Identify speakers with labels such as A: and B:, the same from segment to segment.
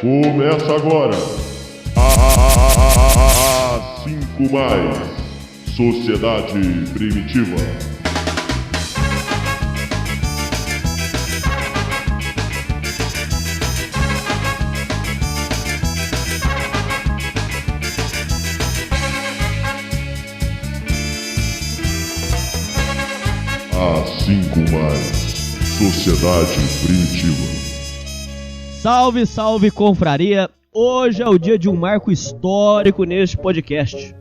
A: Começa agora a 5 mais Sociedade Primitiva. A 5 mais Sociedade Primitiva.
B: Salve, salve, confraria! Hoje é o dia de um marco histórico neste podcast.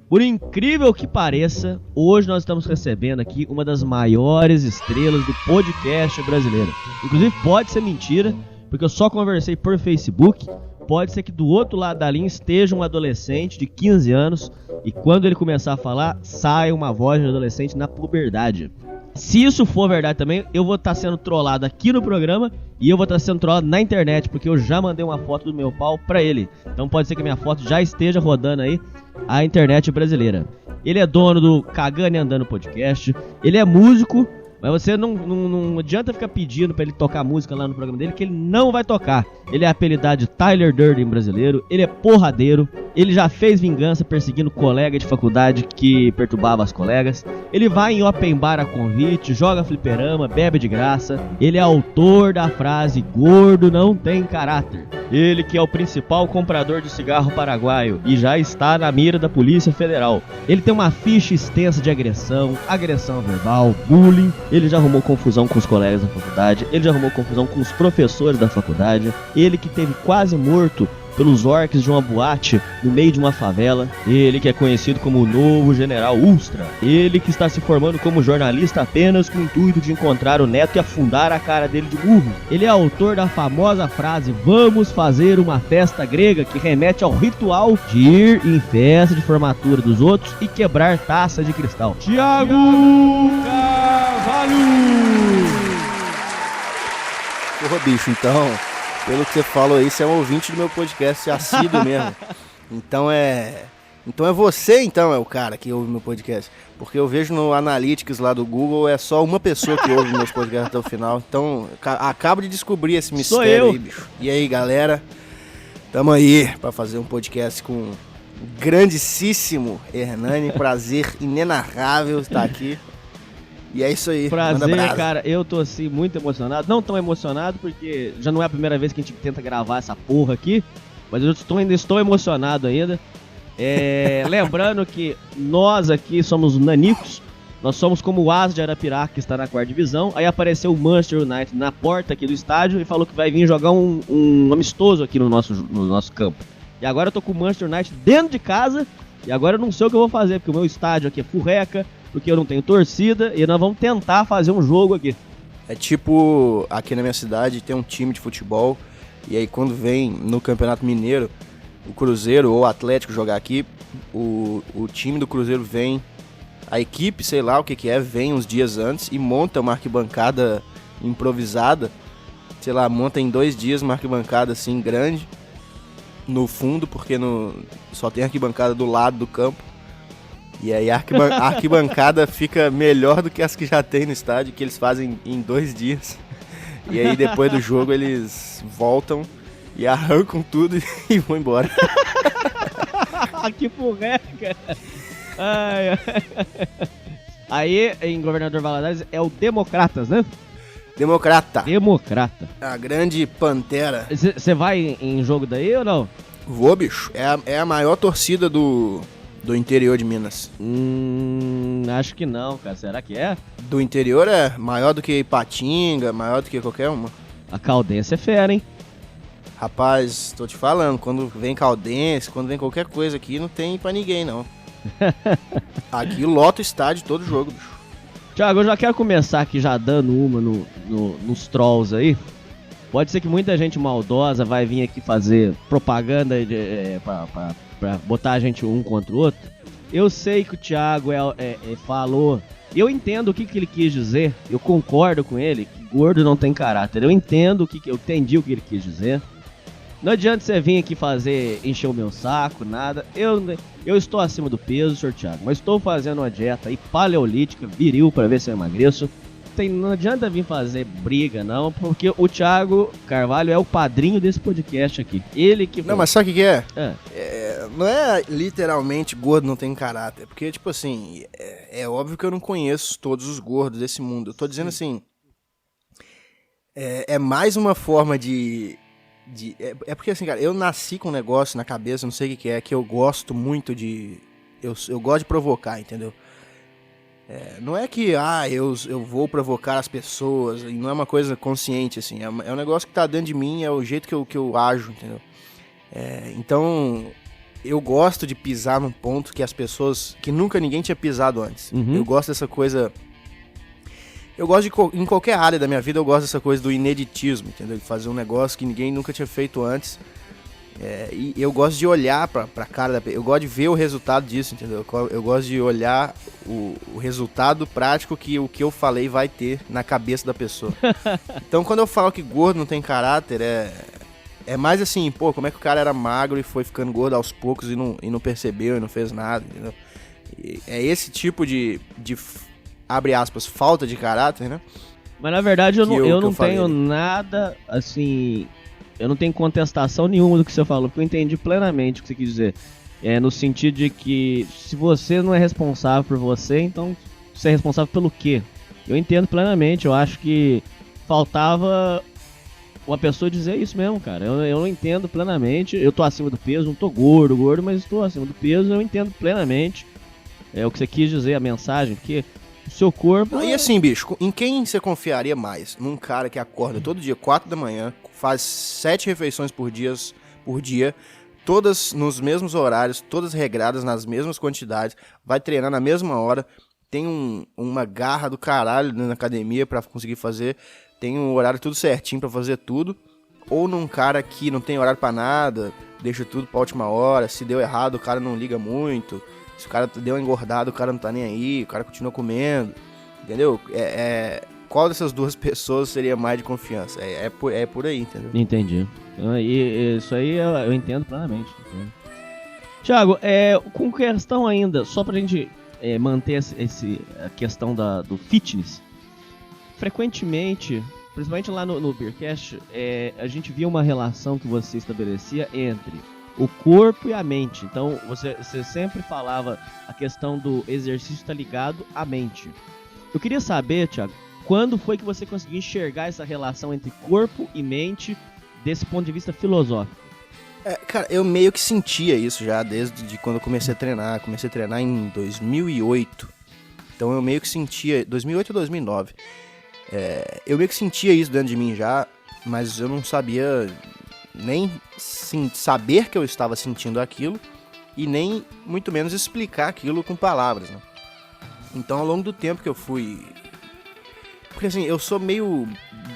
B: Por incrível que pareça, hoje nós estamos recebendo aqui uma das maiores estrelas do podcast brasileiro. Inclusive pode ser mentira, porque eu só conversei por Facebook. Pode ser que do outro lado da linha esteja um adolescente de 15 anos e quando ele começar a falar, saia uma voz de adolescente na puberdade. Se isso for verdade também, eu vou estar sendo trollado aqui no programa e eu vou estar sendo trollado na internet, porque eu já mandei uma foto do meu pau pra ele. Então pode ser que a minha foto já esteja rodando aí a internet brasileira. Ele é dono do Cagando e Andando Podcast, ele é músico, mas você não adianta ficar pedindo pra ele tocar música lá no programa dele, que ele não vai tocar. Ele é apelidado de Tyler Durden brasileiro, ele é porradeiro, ele já fez vingança perseguindo colega de faculdade que perturbava as colegas. Ele vai em open bar a convite, joga fliperama, bebe de graça. Ele é autor da frase "gordo não tem caráter". Ele que é o principal comprador de cigarro paraguaio e já está na mira da Polícia Federal. Ele tem uma ficha extensa de agressão verbal, bullying. Ele já arrumou confusão com os colegas da faculdade, ele já arrumou confusão com os professores da faculdade. Ele que teve quase morto pelos orques de uma boate no meio de uma favela. Ele que é conhecido como o novo General Ustra. Ele que está se formando como jornalista apenas com o intuito de encontrar o neto e afundar a cara dele de burro. Ele é autor da famosa frase "vamos fazer uma festa grega", que remete ao ritual de ir em festa de formatura dos outros e quebrar taça de cristal. Thiago Carvalho!
C: Porra, bicho, então, pelo que você falou aí, você é um ouvinte do meu podcast, assíduo mesmo. Então é você, então, é o cara que ouve meu podcast. Porque eu vejo no Analytics lá do Google, é só uma pessoa que ouve meus podcasts até o final. Então, acabo de descobrir esse mistério aí, bicho. E aí, galera, tamo aí pra fazer um podcast com o grandíssimo Hernani. Prazer inenarrável estar aqui. E é isso aí.
B: Prazer, cara. Eu tô assim muito emocionado. Não tão emocionado porque já não é a primeira vez que a gente tenta gravar essa porra aqui, mas eu ainda estou emocionado ainda. Lembrando que nós aqui somos nanicos. Nós somos como o Asa de Arapiraca, que está na 4ª divisão. Aí apareceu o Manchester United na porta aqui do estádio e falou que vai vir jogar um amistoso aqui no nosso campo. E agora eu tô com o Manchester United dentro de casa. E agora eu não sei o que eu vou fazer, porque o meu estádio aqui é furreca, porque eu não tenho torcida, e nós vamos tentar fazer um jogo aqui.
C: É tipo, aqui na minha cidade tem um time de futebol, e aí quando vem no Campeonato Mineiro, o Cruzeiro ou o Atlético jogar aqui, o time do Cruzeiro vem, a equipe, sei lá o que é, vem uns dias antes e monta uma arquibancada improvisada, sei lá, monta em 2 dias uma arquibancada assim grande, no fundo, porque só tem arquibancada do lado do campo. E aí a arquibancada fica melhor do que as que já tem no estádio, que eles fazem em 2 dias. E aí depois do jogo eles voltam e arrancam tudo e vão embora.
B: Que porreca! Aí em Governador Valadares é o Democratas, né?
C: Democrata.
B: A
C: grande pantera.
B: Você vai em jogo daí ou não?
C: Vou, bicho. É a maior torcida do interior de Minas.
B: Acho que não, cara. Será que é?
C: Do interior é maior do que Ipatinga, maior do que qualquer uma.
B: A Caldense é fera, hein?
C: Rapaz, tô te falando, quando vem Caldense, quando vem qualquer coisa aqui, não tem pra ninguém, não. Aqui lota o estádio todo jogo, bicho.
B: Thiago, eu já quero começar aqui já dando uma nos trolls aí. Pode ser que muita gente maldosa vai vir aqui fazer propaganda pra botar a gente um contra o outro. Eu sei que o Thiago falou, eu entendo o que ele quis dizer, eu concordo com ele, que gordo não tem caráter. Eu entendi o que ele quis dizer. Não adianta você vir aqui encher o meu saco, nada. Eu estou acima do peso, Sr. Thiago, mas estou fazendo uma dieta aí paleolítica, viril, pra ver se eu emagreço. não adianta vir fazer briga, não, porque o Thiago Carvalho é o padrinho desse podcast aqui. Ele que...
C: Não, mas sabe o que é?
B: É.
C: Não é literalmente gordo não tem caráter, porque, tipo assim, é óbvio que eu não conheço todos os gordos desse mundo. Eu tô dizendo assim, é mais uma forma de porque assim, cara, eu nasci com um negócio na cabeça, não sei o que é, que eu gosto muito de... Eu gosto de provocar, entendeu? Não é que, eu vou provocar as pessoas, e não é uma coisa consciente, assim, é um negócio que tá dentro de mim, é o jeito que eu ajo, entendeu? Então, eu gosto de pisar num ponto que as pessoas, que nunca ninguém tinha pisado antes.
B: Uhum.
C: Eu gosto dessa coisa... Eu gosto em qualquer área da minha vida, eu gosto dessa coisa do ineditismo, entendeu? De fazer um negócio que ninguém nunca tinha feito antes. E eu gosto de olhar pra cara da pessoa, eu gosto de ver o resultado disso, entendeu? Eu gosto de olhar o resultado prático que o que eu falei vai ter na cabeça da pessoa. Então, quando eu falo que gordo não tem caráter, é mais assim, pô, como é que o cara era magro e foi ficando gordo aos poucos e não percebeu e não fez nada, entendeu? É esse tipo de abre aspas, falta de caráter, né?
B: Mas na verdade eu não tenho nada, assim... Eu não tenho contestação nenhuma do que você falou, porque eu entendi plenamente o que você quis dizer. No sentido de que se você não é responsável por você, então você é responsável pelo quê? Eu entendo plenamente, eu acho que faltava uma pessoa dizer isso mesmo, cara. Eu não entendo plenamente, eu tô acima do peso, não tô gordo, mas estou acima do peso, eu entendo plenamente o que você quis dizer, a mensagem, porque o seu corpo...
C: E assim, bicho, em quem você confiaria mais? Num cara que acorda todo dia, 4 da manhã, faz 7 refeições por dia, todas nos mesmos horários, todas regradas nas mesmas quantidades, vai treinar na mesma hora, tem uma garra do caralho na academia pra conseguir fazer, tem um horário tudo certinho pra fazer tudo, ou num cara que não tem horário pra nada, deixa tudo pra última hora, se deu errado o cara não liga muito, se o cara deu uma engordada o cara não tá nem aí, o cara continua comendo, entendeu? Qual dessas duas pessoas seria mais de confiança? É por aí, entendeu?
B: Entendi. Isso aí eu entendo plenamente. Entendo. Thiago, com questão ainda, só pra gente manter a questão do fitness, frequentemente, principalmente lá no Beercast, a gente via uma relação que você estabelecia entre o corpo e a mente. Então, você sempre falava a questão do exercício estar ligado à mente. Eu queria saber, Thiago, quando foi que você conseguiu enxergar essa relação entre corpo e mente desse ponto de vista filosófico?
C: Cara, eu meio que sentia isso já desde quando eu comecei a treinar. Comecei a treinar em 2008. Então eu meio que sentia... 2008 ou 2009. Eu meio que sentia isso dentro de mim já, mas eu não sabia nem saber que eu estava sentindo aquilo e nem muito menos explicar aquilo com palavras, né? Então ao longo do tempo que eu fui... Porque assim, eu sou meio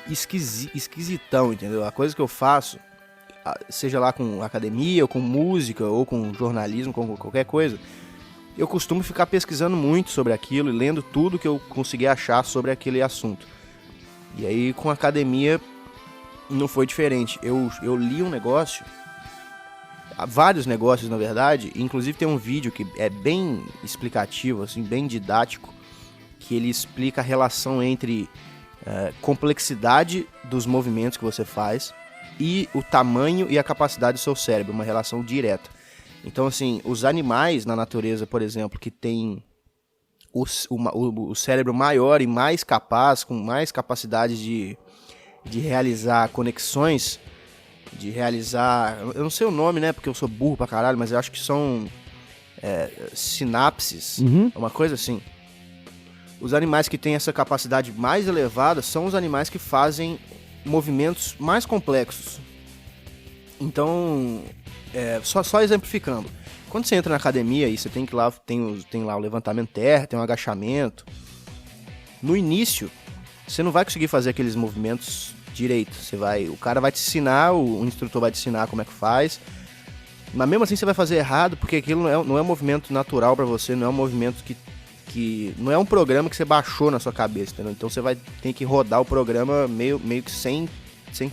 C: esquisitão, entendeu? A coisa que eu faço, seja lá com academia, ou com música, ou com jornalismo, com qualquer coisa, eu costumo ficar pesquisando muito sobre aquilo e lendo tudo que eu conseguir achar sobre aquele assunto. E aí com a academia não foi diferente. Eu li um negócio, vários negócios na verdade, inclusive tem um vídeo que é bem explicativo, assim, bem didático, que ele explica a relação entre complexidade dos movimentos que você faz e o tamanho e a capacidade do seu cérebro, uma relação direta. Então, assim, os animais na natureza, por exemplo, que tem o cérebro maior e mais capaz, com mais capacidade de realizar conexões, de realizar... Eu não sei o nome, né, porque eu sou burro pra caralho, mas eu acho que são sinapses, uma coisa assim. Os animais que têm essa capacidade mais elevada são os animais que fazem movimentos mais complexos. Então, só exemplificando. Quando você entra na academia e você tem que lá, tem lá o levantamento terra, tem o agachamento. No início, você não vai conseguir fazer aqueles movimentos direito. O cara vai te ensinar, o instrutor vai te ensinar como é que faz. Mas mesmo assim você vai fazer errado, porque aquilo não é um movimento natural pra você, não é um movimento que não é um programa que você baixou na sua cabeça, entendeu? Então você vai ter que rodar o programa meio que sem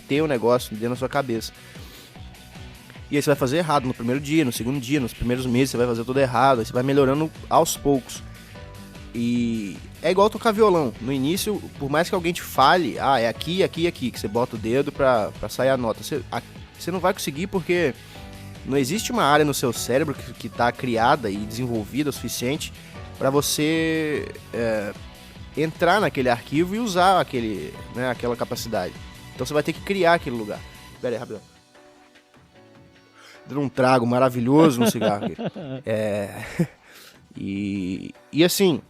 C: ter o negócio dentro da sua cabeça. E aí você vai fazer errado no primeiro dia, no segundo dia, nos primeiros meses você vai fazer tudo errado, aí você vai melhorando aos poucos. E é igual tocar violão. No início, por mais que alguém te fale, é aqui, aqui e aqui, que você bota o dedo pra sair a nota. Você não vai conseguir porque não existe uma área no seu cérebro que tá criada e desenvolvida o suficiente para você entrar naquele arquivo e usar aquela capacidade. Então você vai ter que criar aquele lugar. Pera aí, rapidão. Dando um trago maravilhoso no cigarro aqui. E assim,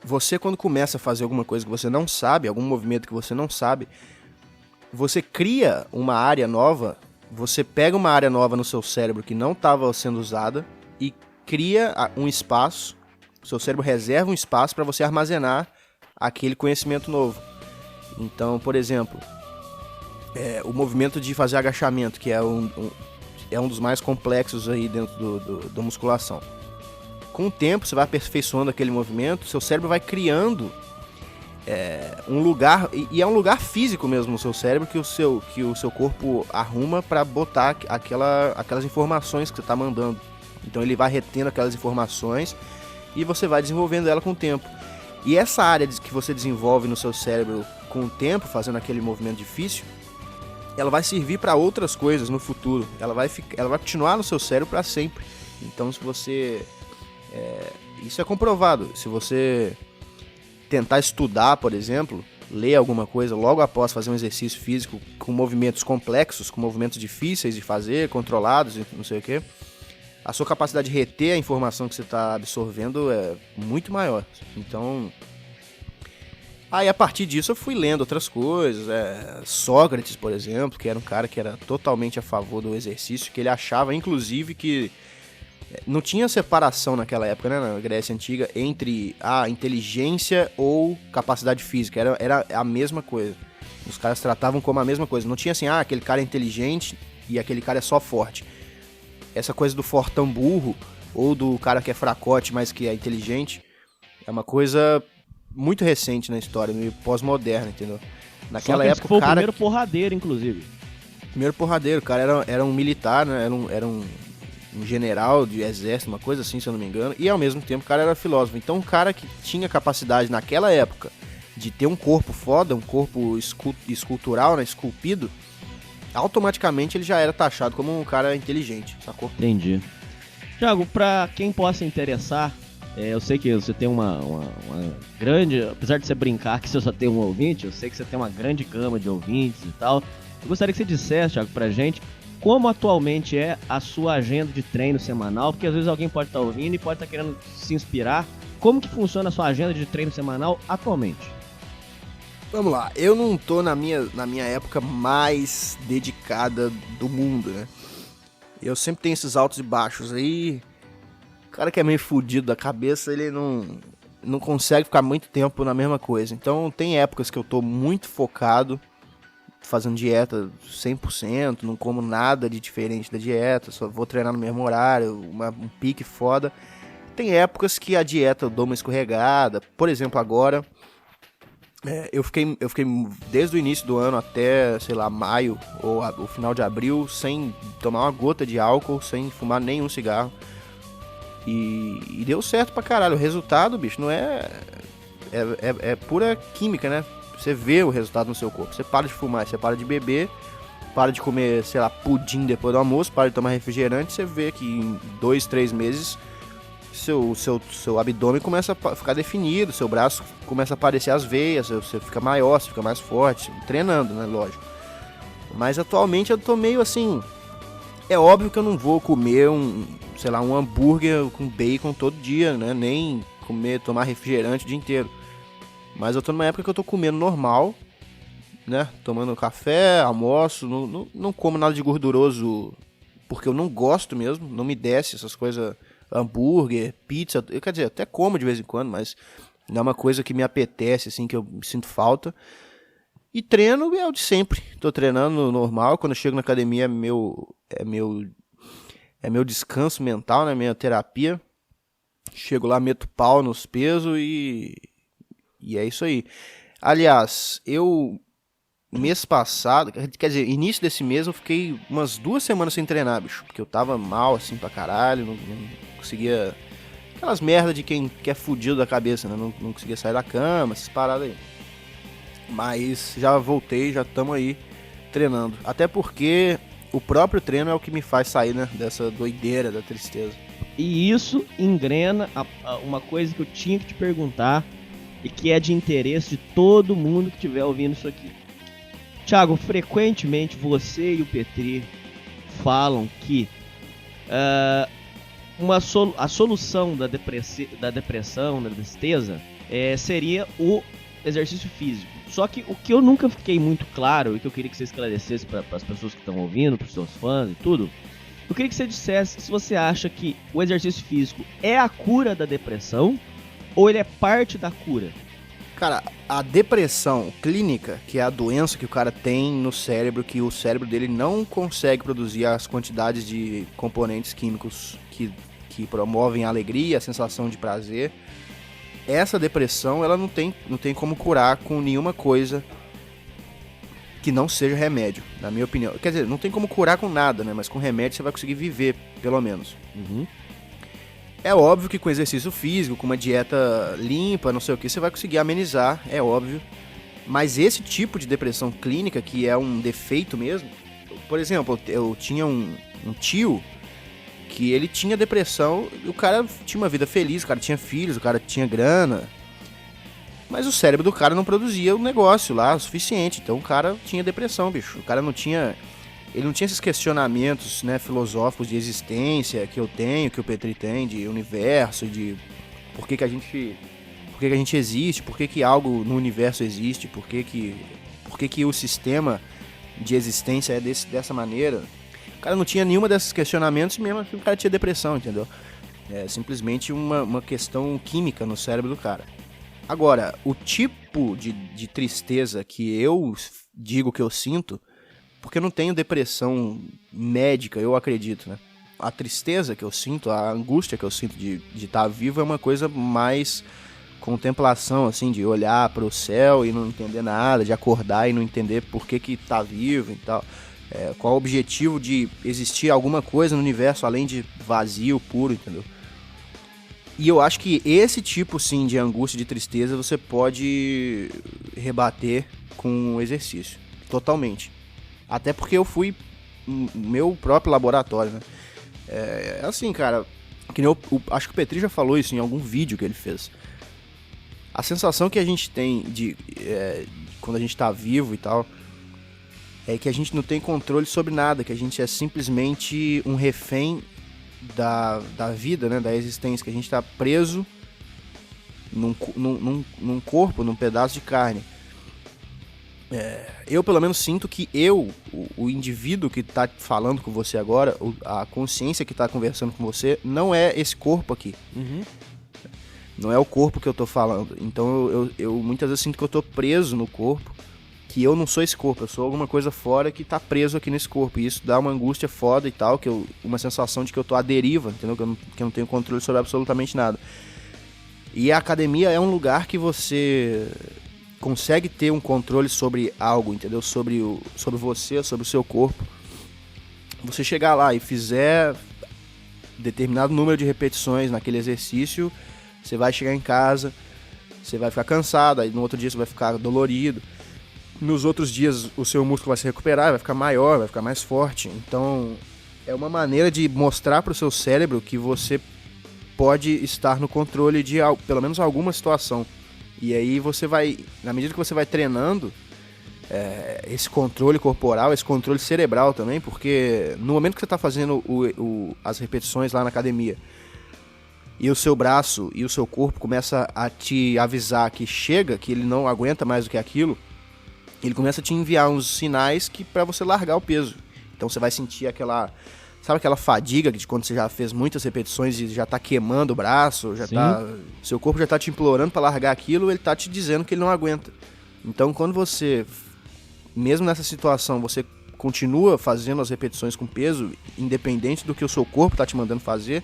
C: você quando começa a fazer alguma coisa que você não sabe, algum movimento que você não sabe, você cria uma área nova, você pega uma área nova no seu cérebro que não estava sendo usada e cria um espaço, o seu cérebro reserva um espaço para você armazenar aquele conhecimento novo. Então, por exemplo, o movimento de fazer agachamento, que é um dos mais complexos aí dentro da musculação. Com o tempo, você vai aperfeiçoando aquele movimento, seu cérebro vai criando um lugar, e é um lugar físico mesmo no seu cérebro que o seu corpo arruma para botar aquelas informações que você está mandando. Então ele vai retendo aquelas informações e você vai desenvolvendo ela com o tempo. E essa área que você desenvolve no seu cérebro com o tempo, fazendo aquele movimento difícil, ela vai servir para outras coisas no futuro. Ela vai continuar no seu cérebro para sempre. Então, se você... isso é comprovado. Se você tentar estudar, por exemplo, ler alguma coisa logo após fazer um exercício físico com movimentos complexos, com movimentos difíceis de fazer, controlados e não sei o que, a sua capacidade de reter a informação que você está absorvendo é muito maior. Então... Aí, a partir disso, eu fui lendo outras coisas. Sócrates, por exemplo, que era um cara que era totalmente a favor do exercício, que ele achava, inclusive, que não tinha separação naquela época, né, na Grécia Antiga, entre a inteligência ou capacidade física. Era a mesma coisa. Os caras tratavam como a mesma coisa. Não tinha assim, aquele cara é inteligente e aquele cara é só forte. Essa coisa do fortão burro ou do cara que é fracote, mas que é inteligente, é uma coisa... muito recente na história, meio pós-moderna, entendeu? Naquela época,
B: foi o primeiro porradeiro, inclusive.
C: Primeiro porradeiro, o cara era um militar, né? Era um general de exército, uma coisa assim, se eu não me engano, e ao mesmo tempo o cara era filósofo. Então um cara que tinha capacidade naquela época de ter um corpo foda, um corpo escultural, né? Esculpido, automaticamente ele já era taxado como um cara inteligente, sacou?
B: Entendi. Thiago, pra quem possa interessar, eu sei que você tem uma grande... Apesar de você brincar que você só tem um ouvinte, eu sei que você tem uma grande gama de ouvintes e tal. Eu gostaria que você dissesse, Thiago, pra gente como atualmente é a sua agenda de treino semanal, porque às vezes alguém pode estar ouvindo e pode estar querendo se inspirar. Como que funciona a sua agenda de treino semanal atualmente?
C: Vamos lá, eu não tô na minha época mais dedicada do mundo, né? Eu sempre tenho esses altos e baixos aí. O cara que é meio fudido da cabeça, ele não consegue ficar muito tempo na mesma coisa. Então tem épocas que eu tô muito focado, fazendo dieta 100%, não como nada de diferente da dieta, só vou treinar no mesmo horário, um pique foda. Tem épocas que a dieta eu dou uma escorregada. Por exemplo, agora, eu fiquei desde o início do ano até, sei lá, maio ou o final de abril, sem tomar uma gota de álcool, sem fumar nenhum cigarro. E deu certo pra caralho. O resultado, bicho, não é pura química, né? Você vê o resultado no seu corpo. Você para de fumar, você para de beber, para de comer, sei lá, pudim depois do almoço, para de tomar refrigerante, você vê que em 2, 3 meses seu abdômen começa a ficar definido, seu braço começa a aparecer as veias, você fica maior, você fica mais forte, treinando, né, lógico. Mas atualmente eu tô meio assim... É óbvio que eu não vou comer um hambúrguer com bacon todo dia, né? Nem tomar refrigerante o dia inteiro. Mas eu tô numa época que eu tô comendo normal, né? Tomando café, almoço, não como nada de gorduroso, porque eu não gosto mesmo, não me desce essas coisas, hambúrguer, pizza, quer dizer, até como de vez em quando, mas não é uma coisa que me apetece, assim, que eu sinto falta. E treino é o de sempre. Tô treinando normal. Quando eu chego na academia é meu descanso mental, né? Minha terapia. Chego lá, meto pau nos pesos e é isso aí. Aliás, mês passado, quer dizer, início desse mês eu fiquei umas 2 semanas sem treinar, bicho. Porque eu tava mal, assim, pra caralho. Não conseguia aquelas merda de quem é fudido da cabeça, né? Não conseguia sair da cama, essas paradas aí. Mas já voltei, já estamos aí treinando. Até porque o próprio treino é o que me faz sair, né, dessa doideira, da tristeza.
B: E isso engrena uma coisa que eu tinha que te perguntar e que é de interesse de todo mundo que estiver ouvindo isso aqui. Thiago, frequentemente você e o Petri falam que a solução da depressão, da tristeza, seria o exercício físico. Só que o que eu nunca fiquei muito claro e que eu queria que você esclarecesse para as pessoas que estão ouvindo, para os seus fãs e tudo, eu queria que você dissesse se você acha que o exercício físico é a cura da depressão ou ele é parte da cura.
C: Cara, a depressão clínica, que é a doença que o cara tem no cérebro, que o cérebro dele não consegue produzir as quantidades de componentes químicos que promovem a alegria, a sensação de prazer. Essa depressão, ela não tem como curar com nenhuma coisa que não seja remédio, na minha opinião. Quer dizer, não tem como curar com nada, né? Mas com remédio você vai conseguir viver, pelo menos.
B: Uhum.
C: É óbvio que com exercício físico, com uma dieta limpa, não sei o que, você vai conseguir amenizar, é óbvio. Mas esse tipo de depressão clínica, que é um defeito mesmo... Por exemplo, eu tinha um tio que ele tinha depressão, e o cara tinha uma vida feliz, o cara tinha filhos, o cara tinha grana, mas o cérebro do cara não produzia o negócio lá o suficiente, então o cara tinha depressão, bicho. O cara não tinha esses questionamentos, né, filosóficos de existência que eu tenho, que o Petri tem, de universo, de por que a gente existe, por que algo no universo existe, por que o sistema de existência é dessa maneira. O cara não tinha nenhuma desses questionamentos e mesmo assim o cara tinha depressão, entendeu? É simplesmente uma questão química no cérebro do cara. Agora, o tipo de tristeza que eu digo que eu sinto, porque eu não tenho depressão médica, eu acredito, né? A tristeza que eu sinto, a angústia que eu sinto de estar vivo é uma coisa mais contemplação, assim, de olhar para o céu e não entender nada, de acordar e não entender por que tá vivo e tal. Qual o objetivo de existir alguma coisa no universo além de vazio puro, entendeu? E eu acho que esse tipo, sim, de angústia, de tristeza, você pode rebater com o exercício. Totalmente. Até porque eu fui no meu próprio laboratório, né? Assim, cara, que nem acho que o Petri já falou isso em algum vídeo que ele fez. A sensação que a gente tem quando a gente tá vivo e tal, é que a gente não tem controle sobre nada, que a gente é simplesmente um refém da vida, né, da existência, que a gente tá preso num corpo, num pedaço de carne. Eu pelo menos sinto que o indivíduo que tá falando com você agora, a consciência que tá conversando com você, não é esse corpo aqui.
B: Uhum.
C: Não é o corpo que eu tô falando. Então eu muitas vezes sinto que eu tô preso no corpo, que eu não sou esse corpo, eu sou alguma coisa fora que tá preso aqui nesse corpo. E isso dá uma angústia foda e tal, uma sensação de que eu tô à deriva, entendeu? Que eu não tenho controle sobre absolutamente nada. E a academia é um lugar que você consegue ter um controle sobre algo, entendeu? Sobre você, sobre o seu corpo. Você chegar lá e fizer determinado número de repetições naquele exercício, você vai chegar em casa, você vai ficar cansado, aí no outro dia você vai ficar dolorido. Nos outros dias o seu músculo vai se recuperar, vai ficar maior, vai ficar mais forte. Então é uma maneira de mostrar para o seu cérebro que você pode estar no controle de pelo menos alguma situação. E aí você vai, na medida que você vai treinando esse controle corporal, esse controle cerebral também, porque no momento que você está fazendo as repetições lá na academia e o seu braço e o seu corpo começa a te avisar que chega, que ele não aguenta mais do que aquilo, ele começa a te enviar uns sinais que para você largar o peso. Então você vai sentir sabe aquela fadiga de quando você já fez muitas repetições e já tá queimando o braço, seu corpo já tá te implorando para largar aquilo, ele tá te dizendo que ele não aguenta. Então quando você, mesmo nessa situação, você continua fazendo as repetições com peso, independente do que o seu corpo tá te mandando fazer,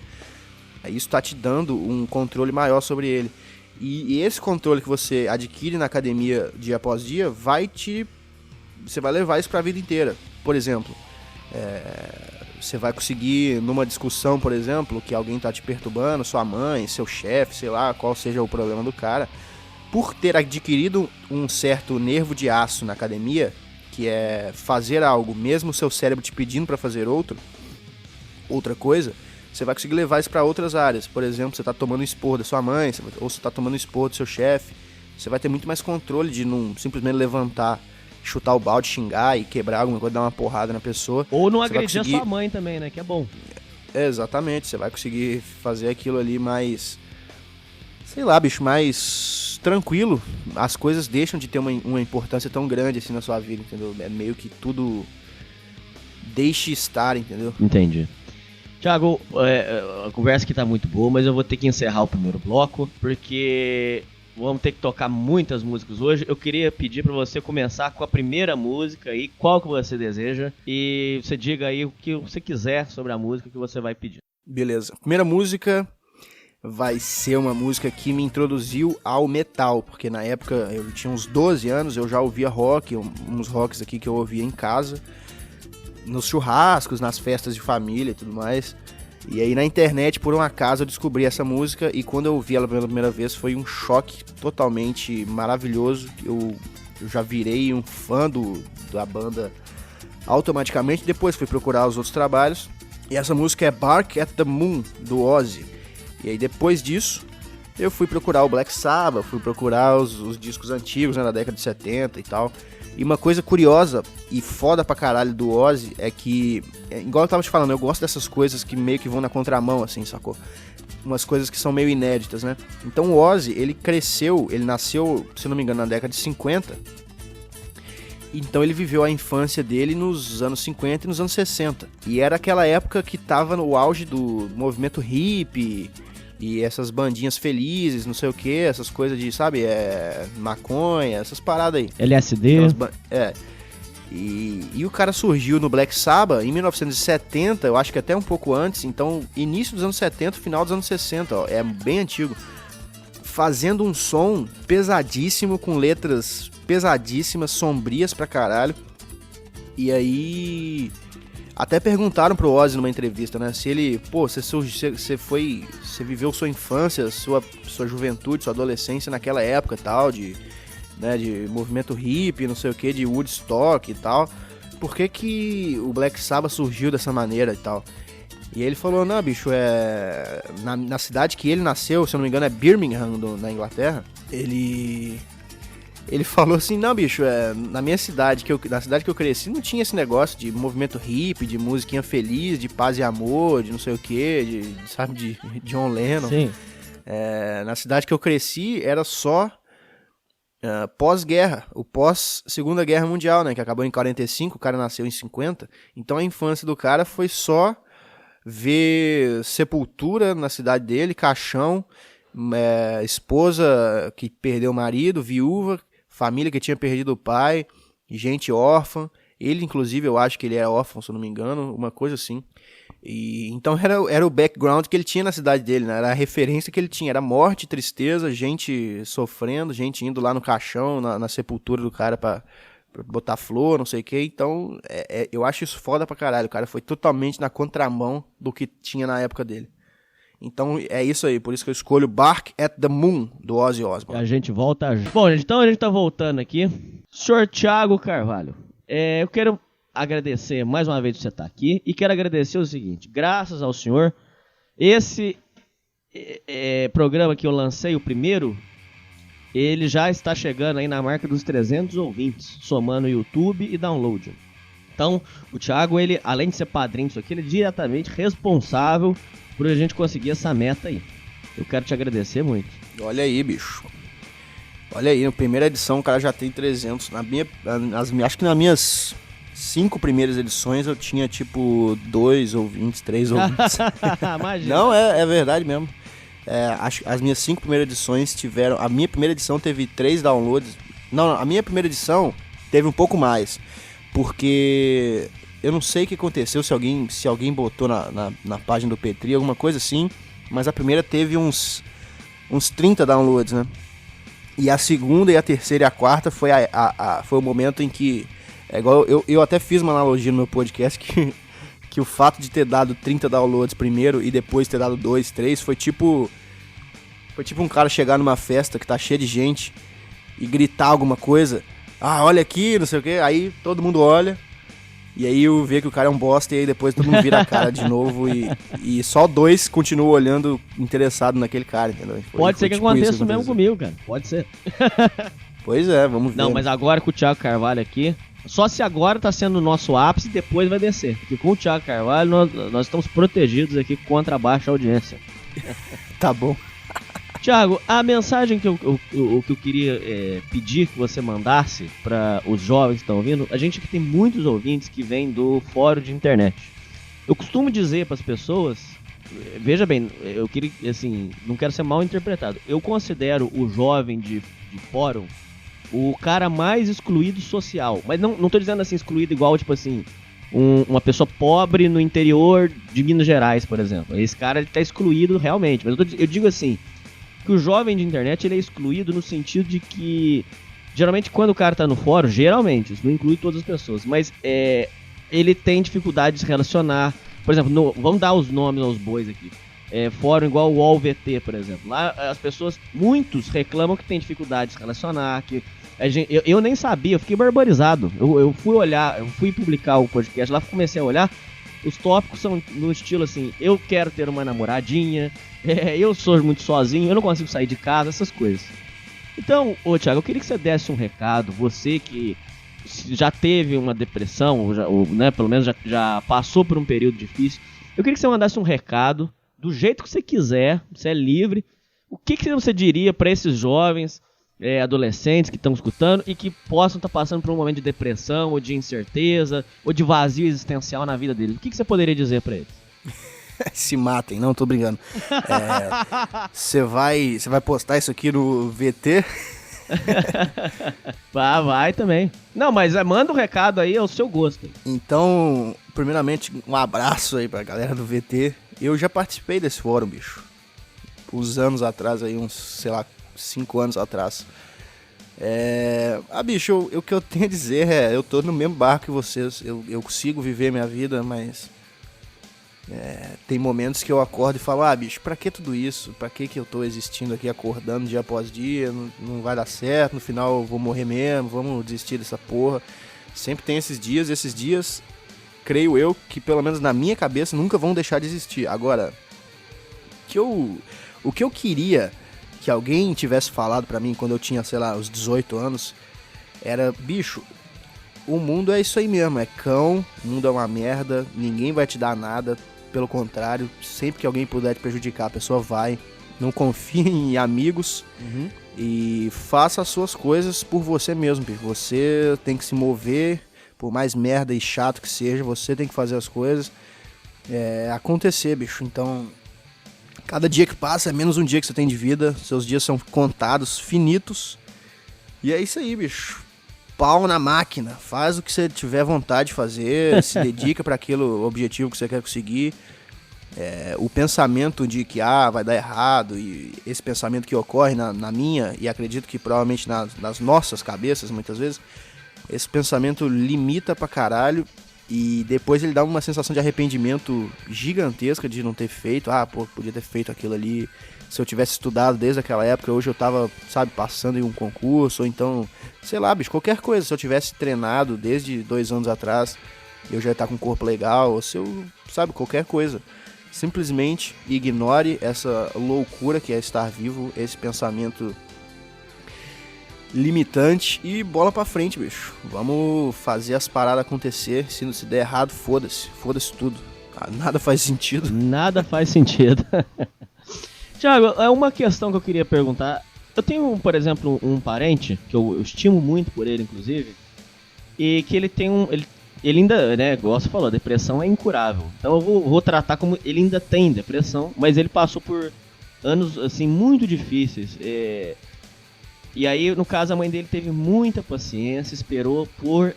C: isso tá te dando um controle maior sobre ele. E esse controle que você adquire na academia dia após dia, você vai levar isso pra vida inteira. Por exemplo, Você vai conseguir, numa discussão, por exemplo, que alguém tá te perturbando, sua mãe, seu chefe, sei lá, qual seja o problema do cara, por ter adquirido um certo nervo de aço na academia, que é fazer algo, mesmo o seu cérebro te pedindo para fazer outra coisa, você vai conseguir levar isso para outras áreas. Por exemplo, você tá tomando um esporro da sua mãe, ou você tá tomando um esporro do seu chefe, você vai ter muito mais controle de não simplesmente levantar, chutar o balde, xingar e quebrar alguma coisa, dar uma porrada na pessoa.
B: Ou não
C: você
B: agredir a sua mãe também, né? Que é bom.
C: Exatamente, você vai conseguir fazer aquilo ali mais, sei lá, bicho, mais tranquilo. As coisas deixam de ter uma importância tão grande assim na sua vida, entendeu? É meio que tudo deixe estar, entendeu?
B: Entendi. Thiago, a conversa aqui tá muito boa, mas eu vou ter que encerrar o primeiro bloco, porque vamos ter que tocar muitas músicas hoje. Eu queria pedir pra você começar com a primeira música aí, qual que você deseja, e você diga aí o que você quiser sobre a música que você vai pedir.
C: Beleza. A primeira música vai ser uma música que me introduziu ao metal, porque na época eu tinha uns 12 anos, eu já ouvia rock, uns rocks aqui que eu ouvia em casa, nos churrascos, nas festas de família e tudo mais. E aí na internet, por um acaso, eu descobri essa música e quando eu ouvi ela pela primeira vez foi um choque totalmente maravilhoso. Eu já virei um fã da banda automaticamente, depois fui procurar os outros trabalhos. E essa música é Bark at the Moon, do Ozzy. E aí depois disso, eu fui procurar o Black Sabbath, fui procurar os discos antigos, né, da década de 70 e tal. E uma coisa curiosa e foda pra caralho do Ozzy é que, igual eu tava te falando, eu gosto dessas coisas que meio que vão na contramão, assim, sacou? Umas coisas que são meio inéditas, né? Então o Ozzy, ele nasceu, se não me engano, na década de 50. Então ele viveu a infância dele nos anos 50 e nos anos 60. E era aquela época que tava no auge do movimento hippie e essas bandinhas felizes, não sei o que, essas coisas de, sabe, maconha, essas paradas aí.
B: LSD.
C: E o cara surgiu no Black Sabbath em 1970, eu acho que até um pouco antes, então início dos anos 70, final dos anos 60, ó, é bem antigo. Fazendo um som pesadíssimo, com letras pesadíssimas, sombrias pra caralho. E aí até perguntaram pro Ozzy numa entrevista, né, se ele, você viveu sua infância, sua juventude, sua adolescência naquela época e tal, de movimento hippie, não sei o que, de Woodstock e tal, por que o Black Sabbath surgiu dessa maneira e tal? E ele falou, não, bicho, na cidade que ele nasceu, se eu não me engano é Birmingham, na Inglaterra, ele falou assim, não, bicho, na cidade que eu cresci, não tinha esse negócio de movimento hippie, de musiquinha feliz, de paz e amor, de não sei o que, de John Lennon.
B: Sim.
C: Na cidade que eu cresci, era só pós-guerra, o pós-Segunda Guerra Mundial, né, que acabou em 45, o cara nasceu em 50, então a infância do cara foi só ver sepultura na cidade dele, caixão, esposa que perdeu o marido, viúva, família que tinha perdido o pai, gente órfã. Ele, inclusive, eu acho que ele era órfão, se eu não me engano, uma coisa assim. E então era o background que ele tinha na cidade dele, né? Era a referência que ele tinha, era morte, tristeza, gente sofrendo, gente indo lá no caixão, na sepultura do cara pra botar flor, não sei o que. Então, eu acho isso foda pra caralho. O cara foi totalmente na contramão do que tinha na época dele. Então é isso aí, por isso que eu escolho Bark at the Moon, do Ozzy Osbourne.
B: A gente volta. Bom, gente, então a gente tá voltando aqui. Senhor Thiago Carvalho, eu quero agradecer mais uma vez por você estar aqui e quero agradecer o seguinte: graças ao senhor, esse programa que eu lancei, o primeiro, ele já está chegando aí na marca dos 300 ouvintes, somando YouTube e download. Então, o Thiago, ele, além de ser padrinho disso aqui, ele é diretamente responsável por a gente conseguir essa meta aí. Eu quero te agradecer muito.
C: Olha aí, bicho. Olha aí, na primeira edição o cara já tem 300. Acho que nas minhas 5 primeiras edições eu tinha tipo 2 ouvintes, 3 ouvintes.
B: Imagina.
C: Não, é verdade mesmo. As minhas 5 primeiras edições tiveram... A minha primeira edição teve 3 downloads. Não, a minha primeira edição teve um pouco mais. Porque... eu não sei o que aconteceu, se alguém botou na página do Petri, alguma coisa assim, mas a primeira teve uns 30 downloads, né? E a segunda e a terceira e a quarta foi o momento em que... igual eu até fiz uma analogia no meu podcast que que o fato de ter dado 30 downloads primeiro e depois ter dado 2, 3, foi tipo um cara chegar numa festa que tá cheia de gente e gritar alguma coisa. Ah, olha aqui, não sei o que. Aí todo mundo olha. E aí eu vejo que o cara é um bosta e aí depois todo mundo vira a cara de novo e só 2 continuam olhando interessado naquele cara, entendeu?
B: Pode ser que
C: tipo
B: aconteça mesmo comigo, cara. Pode ser.
C: Pois é, vamos ver.
B: Não, mas agora com o Thiago Carvalho aqui, só se agora tá sendo o nosso ápice e depois vai descer. Porque com o Thiago Carvalho nós estamos protegidos aqui contra a baixa audiência.
C: Tá bom.
B: Thiago, a mensagem que eu queria pedir que você mandasse para os jovens que estão ouvindo, a gente aqui tem muitos ouvintes que vêm do fórum de internet. Eu costumo dizer para as pessoas, veja bem, eu queria, assim, não quero ser mal interpretado, eu considero o jovem de fórum o cara mais excluído social, mas não tô dizendo assim excluído igual, tipo assim, uma pessoa pobre no interior de Minas Gerais, por exemplo. Esse cara ele tá excluído realmente, mas eu digo assim, que o jovem de internet ele é excluído no sentido de que geralmente quando o cara tá no fórum, geralmente, isso não inclui todas as pessoas, mas ele tem dificuldade de se relacionar. Por exemplo, vamos dar os nomes aos bois aqui. Fórum igual o UOL VT, por exemplo. Lá as pessoas, muitos reclamam que tem dificuldade de se relacionar, que eu nem sabia, eu fiquei barbarizado. Eu fui olhar, eu fui publicar o podcast lá, comecei a olhar. Os tópicos são no estilo assim, eu quero ter uma namoradinha, eu sou muito sozinho, eu não consigo sair de casa, essas coisas. Então, Thiago, eu queria que você desse um recado, você que já teve uma depressão, né, pelo menos já passou por um período difícil, eu queria que você mandasse um recado, do jeito que você quiser, você é livre. O que você diria para esses jovens, adolescentes que estão escutando e que possam estar passando por um momento de depressão, ou de incerteza, ou de vazio existencial na vida deles? O que você poderia dizer para eles?
C: Se matem, não, tô brincando. Você vai postar isso aqui no VT?
B: Vai também. Não, mas manda um recado aí ao seu gosto.
C: Então, primeiramente, um abraço aí pra galera do VT. Eu já participei desse fórum, bicho. Uns anos atrás aí, uns, sei lá, 5 anos atrás. Bicho, o que eu tenho a dizer eu tô no mesmo barco que vocês. Eu consigo viver minha vida, mas tem momentos que eu acordo e falo, bicho, pra que tudo isso? Pra que eu tô existindo aqui, acordando dia após dia? Não vai dar certo, no final eu vou morrer mesmo, vamos desistir dessa porra. Sempre tem esses dias, creio eu, que pelo menos na minha cabeça nunca vão deixar de existir. Agora, o que eu queria que alguém tivesse falado pra mim quando eu tinha, sei lá, os 18 anos, era, bicho, o mundo é isso aí mesmo, é cão, o mundo é uma merda, ninguém vai te dar nada, pelo contrário, sempre que alguém puder te prejudicar, a pessoa vai, não confie em amigos, e faça as suas coisas por você mesmo, bicho. Você tem que se mover, por mais merda e chato que seja, você tem que fazer as coisas acontecer, bicho. Então, cada dia que passa é menos um dia que você tem de vida. Seus dias são contados, finitos. E é isso aí, bicho. Pau na máquina. Faz o que você tiver vontade de fazer. Se dedica para aquele objetivo que você quer conseguir. O pensamento de que vai dar errado, e esse pensamento que ocorre na minha, e acredito que provavelmente nas nossas cabeças, muitas vezes, esse pensamento limita pra caralho. E depois ele dá uma sensação de arrependimento gigantesca de não ter feito. Podia ter feito aquilo ali. Se eu tivesse estudado desde aquela época, hoje eu tava, passando em um concurso. Ou então, sei lá, bicho, qualquer coisa. Se eu tivesse treinado desde 2 anos atrás, eu já ia estar com um corpo legal. Ou se eu, qualquer coisa. Simplesmente ignore essa loucura que é estar vivo, esse pensamento limitante e bola pra frente, bicho. Vamos fazer as paradas acontecer. Se der errado, foda-se tudo. Nada faz sentido.
B: Nada faz sentido. Thiago, é uma questão que eu queria perguntar. Eu tenho, por exemplo, um parente, que eu estimo muito por ele, inclusive, e que ele tem ele ainda, né, igual você falou, a depressão é incurável. Então eu vou tratar como ele ainda tem depressão, mas ele passou por anos, assim, muito difíceis. E aí, no caso, a mãe dele teve muita paciência, esperou por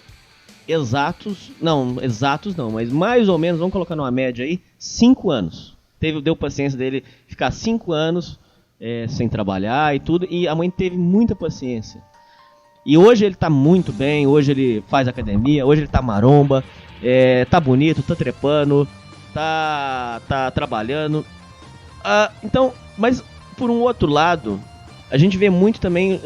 B: exatos não, mas mais ou menos, vamos colocar numa média aí, 5 anos. Deu paciência dele ficar 5 anos sem trabalhar e tudo, e a mãe teve muita paciência. E hoje ele tá muito bem, hoje ele faz academia, hoje ele tá maromba, tá bonito, tá trepando, tá trabalhando. Então, mas por um outro lado, a gente vê muito também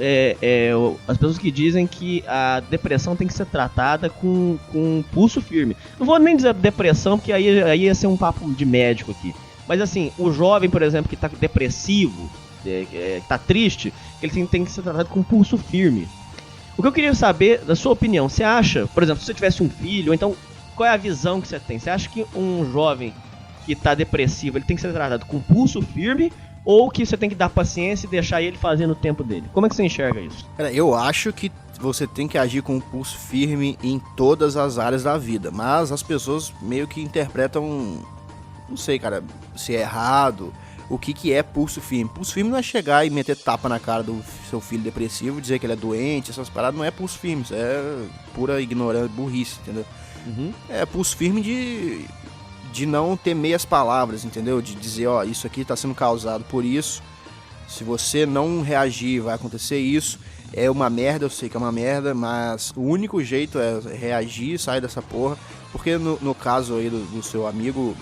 B: as pessoas que dizem que a depressão tem que ser tratada com pulso firme. Não vou nem dizer depressão, porque aí ia ser um papo de médico aqui. Mas assim, o jovem, por exemplo, que tá depressivo, que tá triste, ele tem que ser tratado com pulso firme. O que eu queria saber, da sua opinião, você acha, por exemplo, se você tivesse um filho, então, qual é a visão que você tem? Você acha que um jovem que tá depressivo, ele tem que ser tratado com pulso firme, ou que você tem que dar paciência e deixar ele fazer no tempo dele? Como é que você enxerga isso?
C: Cara, eu acho que você tem que agir com um pulso firme em todas as áreas da vida, mas as pessoas meio que interpretam, não sei, cara, se é errado, o que é pulso firme. Pulso firme não é chegar e meter tapa na cara do seu filho depressivo, dizer que ele é doente, essas paradas, não é pulso firme, isso é pura ignorância, burrice, entendeu? É pulso firme de não ter meias palavras, entendeu? De dizer, ó, isso aqui tá sendo causado por isso, se você não reagir vai acontecer isso, é uma merda, eu sei que é uma merda, mas o único jeito é reagir, sair dessa porra, porque no caso aí do seu amigo,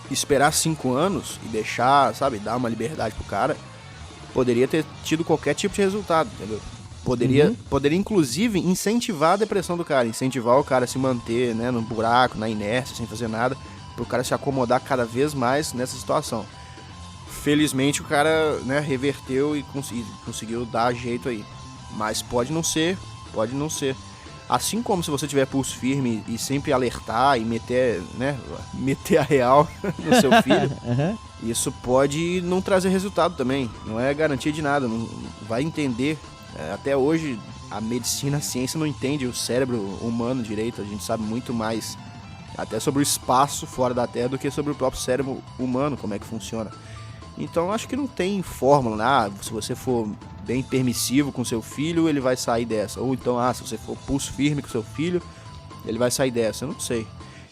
C: esperar 5 anos e deixar, sabe, dar uma liberdade pro cara, poderia ter tido qualquer tipo de resultado, entendeu? Poderia inclusive incentivar a depressão do cara, incentivar o cara a se manter, né, no buraco, na inércia, sem fazer nada, pro cara se acomodar cada vez mais nessa situação. Felizmente o cara, né, reverteu e conseguiu dar jeito aí. Mas pode não ser. Assim como se você tiver pulso firme e sempre alertar e meter a real no seu filho, isso pode não trazer resultado também. Não é garantia de nada, não vai entender. Até hoje a medicina, a ciência não entende o cérebro humano direito. A gente sabe muito mais até sobre o espaço fora da Terra do que sobre o próprio cérebro humano, como é que funciona. Então acho que não tem fórmula, se você for bem permissivo com seu filho, ele vai sair dessa. Ou então, se você for pulso firme com seu filho, ele vai sair dessa. Eu não sei.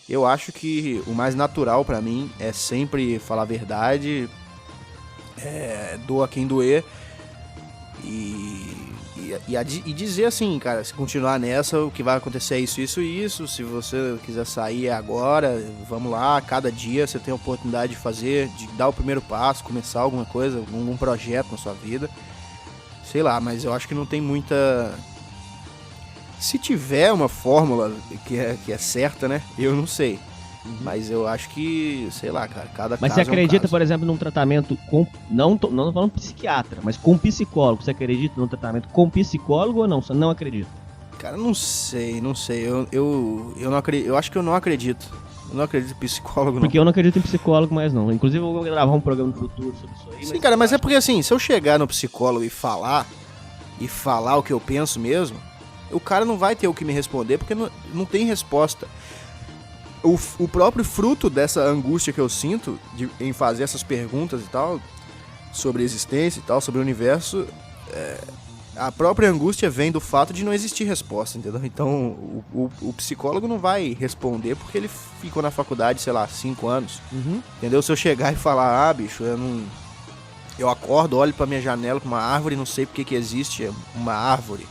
C: Eu acho que o mais natural pra mim é sempre falar a verdade, doa quem doer, e dizer assim, cara, se continuar nessa, o que vai acontecer é isso, isso e isso. Se você quiser sair agora, vamos lá, cada dia você tem a oportunidade de fazer, de dar o primeiro passo, começar alguma coisa, algum projeto na sua vida. Sei lá, mas eu acho que não tem muita... Se tiver uma fórmula que é certa, né, eu não sei. Mas eu acho que, sei lá, cara, cada
B: Mas
C: caso
B: você acredita,
C: é um caso.
B: por exemplo, num tratamento com... Não tô falando psiquiatra, mas com psicólogo. Você acredita num tratamento com psicólogo ou não? Você não acredita?
C: Cara, não sei. Eu não acredito. Eu acho que eu não acredito. Eu não acredito em psicólogo, não.
B: Porque eu não acredito em psicólogo mais, não. Inclusive, eu vou gravar um programa no futuro sobre isso aí.
C: Sim, cara, mas é porque assim, se eu chegar no psicólogo e falar o que eu penso mesmo, o cara não vai ter o que me responder, porque não tem resposta. O próprio fruto dessa angústia que eu sinto em fazer essas perguntas e tal, sobre a existência e tal, sobre o universo, a própria angústia vem do fato de não existir resposta, entendeu? Então o psicólogo não vai responder porque ele ficou na faculdade, sei lá, 5 anos, entendeu? Se eu chegar e falar, bicho, eu acordo, olho pra minha janela, pra uma árvore, não sei porque que existe uma árvore,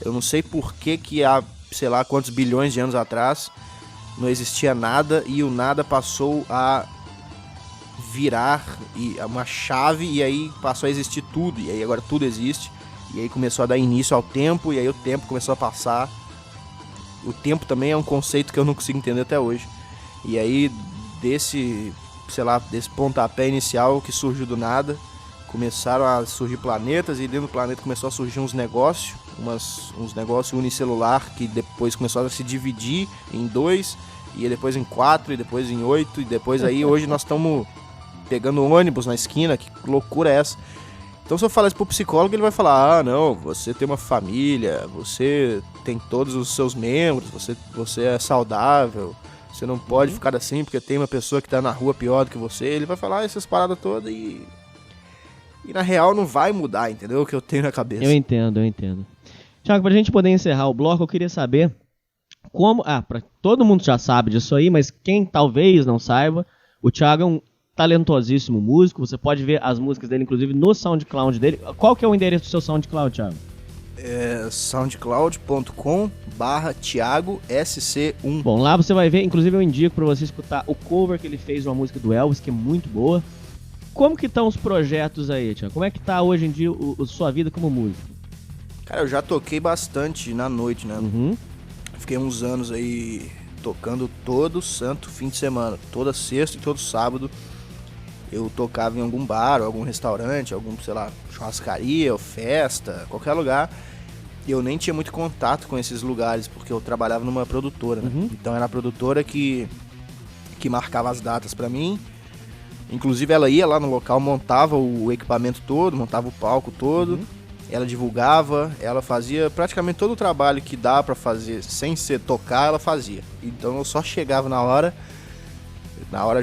C: eu não sei por que há, sei lá, quantos bilhões de anos atrás não existia nada e o nada passou a virar uma chave e aí passou a existir tudo, e aí agora tudo existe, e aí começou a dar início ao tempo, e aí o tempo começou a passar. O tempo também é um conceito que eu não consigo entender até hoje. E aí desse pontapé inicial que surgiu do nada, começaram a surgir planetas, e dentro do planeta começou a surgir uns negócios unicelular, que depois começou a se dividir em 2, e depois em 4, e depois em 8, e depois aí hoje nós estamos pegando ônibus na esquina. Que loucura é essa? Então se eu falar isso pro psicólogo, ele vai falar, não, você tem uma família, você tem todos os seus membros, você é saudável, você não pode ficar assim porque tem uma pessoa que tá na rua pior do que você. Ele vai falar essas paradas todas e na real não vai mudar, entendeu? O que eu tenho na cabeça.
B: Eu entendo. Thiago, pra gente poder encerrar o bloco, eu queria saber como... todo mundo já sabe disso aí, mas quem talvez não saiba, o Thiago é um talentosíssimo músico. Você pode ver as músicas dele, inclusive, no SoundCloud dele. Qual que é o endereço do seu SoundCloud, Thiago?
C: soundcloud.com/ThiagoSC1.
B: Bom, lá você vai ver, inclusive eu indico pra você escutar o cover que ele fez de uma música do Elvis, que é muito boa. Como que estão os projetos aí, Thiago? Como é que tá hoje em dia sua vida como músico?
C: Cara, eu já toquei bastante na noite, né?
B: Uhum.
C: Fiquei uns anos aí tocando todo santo fim de semana. Toda sexta e todo sábado eu tocava em algum bar, ou algum restaurante, algum, sei lá, churrascaria, ou festa, qualquer lugar. E eu nem tinha muito contato com esses lugares, porque eu trabalhava numa produtora, né?
B: Uhum.
C: Então era a produtora que marcava as datas pra mim. Inclusive ela ia lá no local, montava o equipamento todo, montava o palco todo.
B: Uhum.
C: Ela divulgava, ela fazia praticamente todo o trabalho que dá pra fazer sem ser tocar, ela fazia. Então eu só chegava na hora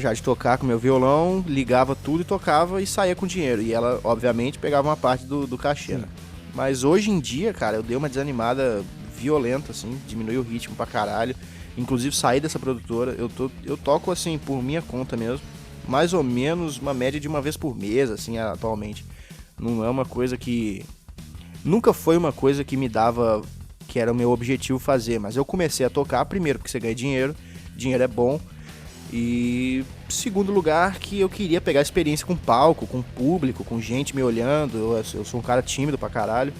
C: já de tocar com meu violão, ligava tudo e tocava e saía com dinheiro. E ela, obviamente, pegava uma parte do cachê, né? Mas hoje em dia, cara, eu dei uma desanimada violenta, assim, diminui o ritmo pra caralho. Inclusive saí dessa produtora, eu toco, assim, por minha conta mesmo, mais ou menos uma média de uma vez por mês, assim, atualmente. Não é uma coisa que... Nunca foi uma coisa que me dava, que era o meu objetivo fazer, mas eu comecei a tocar primeiro porque você ganha dinheiro é bom, e segundo lugar que eu queria pegar experiência com palco, com público, com gente me olhando. Eu sou um cara tímido pra caralho,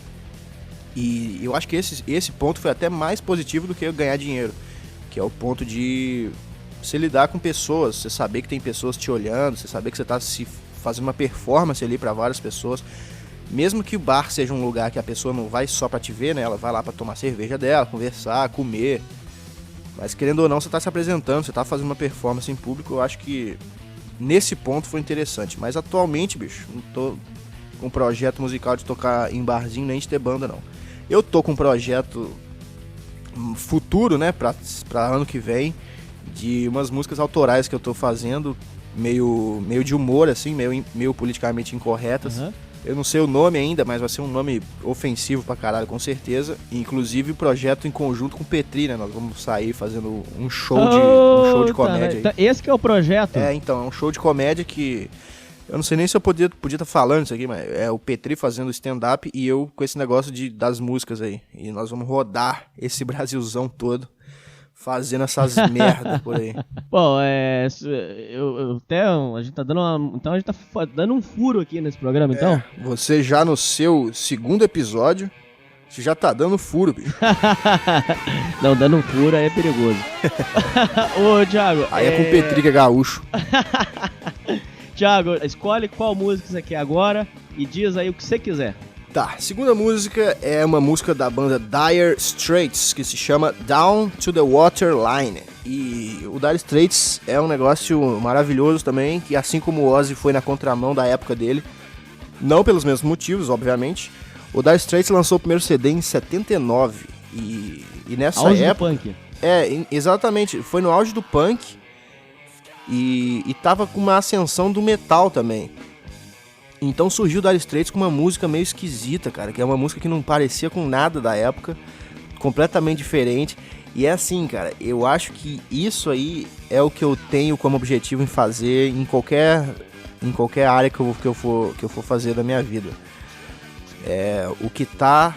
C: e eu acho que esse ponto foi até mais positivo do que eu ganhar dinheiro, que é o ponto de você lidar com pessoas, você saber que tem pessoas te olhando, você saber que você tá se fazendo uma performance ali pra várias pessoas. Mesmo que o bar seja um lugar que a pessoa não vai só pra te ver, né? Ela vai lá pra tomar cerveja dela, conversar, comer. Mas querendo ou não, você tá se apresentando, você tá fazendo uma performance em público. Eu acho que nesse ponto foi interessante. Mas atualmente, bicho, não tô com um projeto musical de tocar em barzinho nem de ter banda, não. Eu tô com um projeto futuro, né? Pra ano que vem, de umas músicas autorais que eu tô fazendo, meio de humor, assim, meio politicamente incorretas.
B: Uhum.
C: Eu não sei o nome ainda, mas vai ser um nome ofensivo pra caralho, com certeza. Inclusive o projeto em conjunto com o Petri, né? Nós vamos sair fazendo um show de comédia aí.
B: Tá, esse que é o projeto?
C: Então, é um show de comédia que... Eu não sei nem se eu podia estar falando isso aqui, mas é o Petri fazendo stand-up e eu com esse negócio das músicas aí. E nós vamos rodar esse Brasilzão todo fazendo essas merdas por aí.
B: Bom, a gente tá dando então a gente tá dando um furo aqui nesse programa, então?
C: Você já no seu segundo episódio, você já tá dando furo, bicho.
B: Não, dando um furo aí é perigoso. Ô, Thiago...
C: Aí é com o Petri que é gaúcho.
B: Thiago, escolhe qual música você quer agora e diz aí o que você quiser.
C: Tá, segunda música é uma música da banda Dire Straits, que se chama Down to the Waterline. E o Dire Straits é um negócio maravilhoso também, que assim como o Ozzy foi na contramão da época dele, não pelos mesmos motivos, obviamente, o Dire Straits lançou o primeiro CD em 79, e nessa
B: auge
C: época...
B: do punk.
C: Exatamente, foi no auge do punk, e tava com uma ascensão do metal também. Então surgiu o Dire Straits com uma música meio esquisita, cara, que é uma música que não parecia com nada da época, completamente diferente. E é assim, cara, eu acho que isso aí é o que eu tenho como objetivo em fazer em qualquer área que eu for fazer da minha vida. O que tá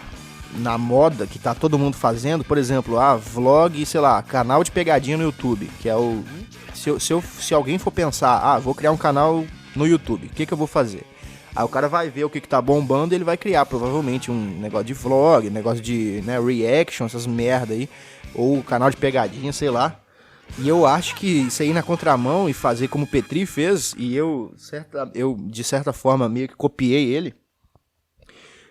C: na moda, que tá todo mundo fazendo, por exemplo, vlog, sei lá, canal de pegadinha no YouTube, que é o... Se alguém for pensar, vou criar um canal no YouTube, o que eu vou fazer? Aí o cara vai ver o que tá bombando e ele vai criar provavelmente um negócio de vlog, negócio de reaction, essas merda aí, ou canal de pegadinha, sei lá. E eu acho que isso aí na contramão e fazer como o Petri fez, e eu de certa forma meio que copiei ele,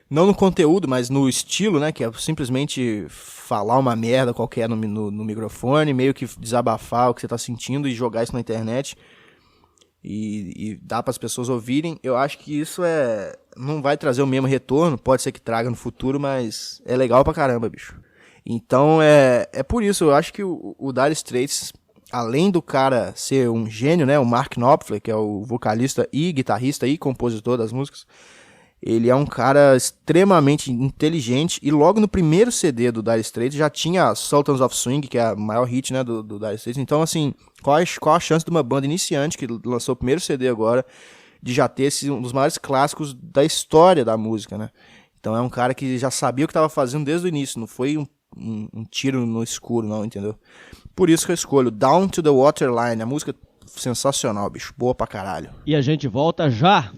C: não no conteúdo, mas no estilo, né, que é simplesmente falar uma merda qualquer no microfone, meio que desabafar o que você tá sentindo e jogar isso na internet. E dá para as pessoas ouvirem. Eu acho que isso não vai trazer o mesmo retorno, pode ser que traga no futuro, mas é legal pra caramba, bicho. Então é por isso, eu acho que o Dire Straits, além do cara ser um gênio, né, o Mark Knopfler, que é o vocalista e guitarrista e compositor das músicas, ele é um cara extremamente inteligente, e logo no primeiro CD do Dire Straits já tinha Sultans of Swing, que é a maior hit, né, do Dire Straits. Então, assim, qual a chance de uma banda iniciante, que lançou o primeiro CD agora, de já ter um dos maiores clássicos da história da música, né? Então é um cara que já sabia o que estava fazendo desde o início, não foi um tiro no escuro, não, entendeu? Por isso que eu escolho Down to the Waterline, a música sensacional, bicho, boa pra caralho.
B: E a gente volta já!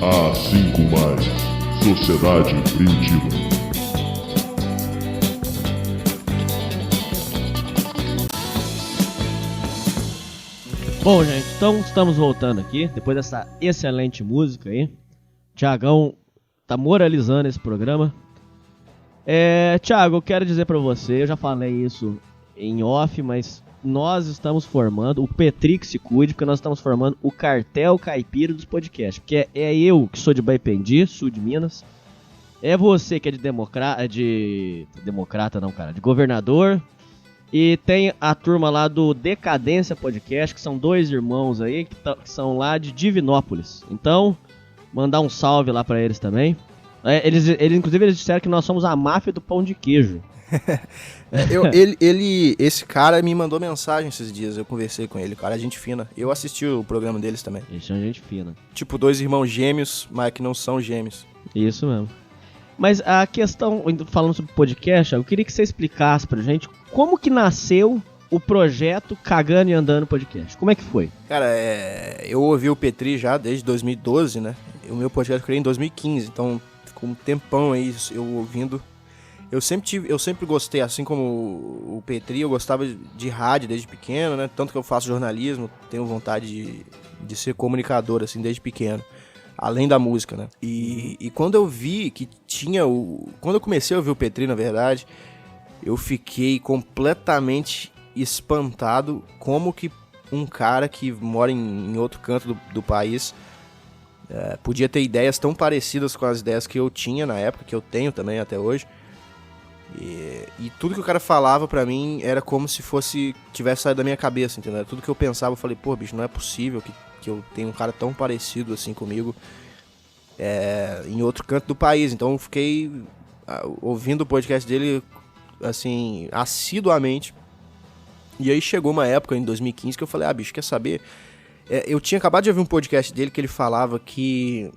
A: A5+, Sociedade Primitiva.
B: Bom, gente, então estamos voltando aqui, depois dessa excelente música aí. Thiagão tá moralizando esse programa. Thiago, eu quero dizer pra você, eu já falei isso em off, mas nós estamos formando, o Petri que se cuide, porque nós estamos formando o cartel caipira dos podcasts. Porque é eu que sou de Baipendi, sul de Minas. É você que é de de governador. E tem a turma lá do Decadência Podcast, que são 2 irmãos aí, que são lá de Divinópolis. Então, mandar um salve lá pra eles também. Inclusive, eles disseram que nós somos a máfia do pão de queijo.
C: Esse cara me mandou mensagem esses dias, eu conversei com ele, cara, gente fina. Eu assisti o programa deles também.
B: Eles são gente fina.
C: Tipo 2 irmãos gêmeos, mas que não são gêmeos.
B: Isso mesmo. Mas a questão, falando sobre podcast, eu queria que você explicasse pra gente como que nasceu o projeto Cagando e Andando Podcast. Como é que foi?
C: Cara, eu ouvi o Petri já desde 2012, né? O meu podcast eu criei em 2015, então ficou um tempão aí eu ouvindo. Eu sempre gostei, assim como o Petri, eu gostava de rádio desde pequeno, né? Tanto que eu faço jornalismo, tenho vontade de ser comunicador, assim, desde pequeno. Além da música, né? E quando eu vi que tinha quando eu comecei a ouvir o Petri, na verdade, eu fiquei completamente espantado como que um cara que mora em outro canto do país podia ter ideias tão parecidas com as ideias que eu tinha na época, que eu tenho também até hoje. E tudo que o cara falava pra mim era como se tivesse saído da minha cabeça, entendeu? Tudo que eu pensava, eu falei, pô, bicho, não é possível que eu tenha um cara tão parecido assim comigo em outro canto do país. Então eu fiquei ouvindo o podcast dele assim, assiduamente. E aí chegou uma época em 2015 que eu falei, bicho, quer saber? Eu tinha acabado de ouvir um podcast dele que ele falava que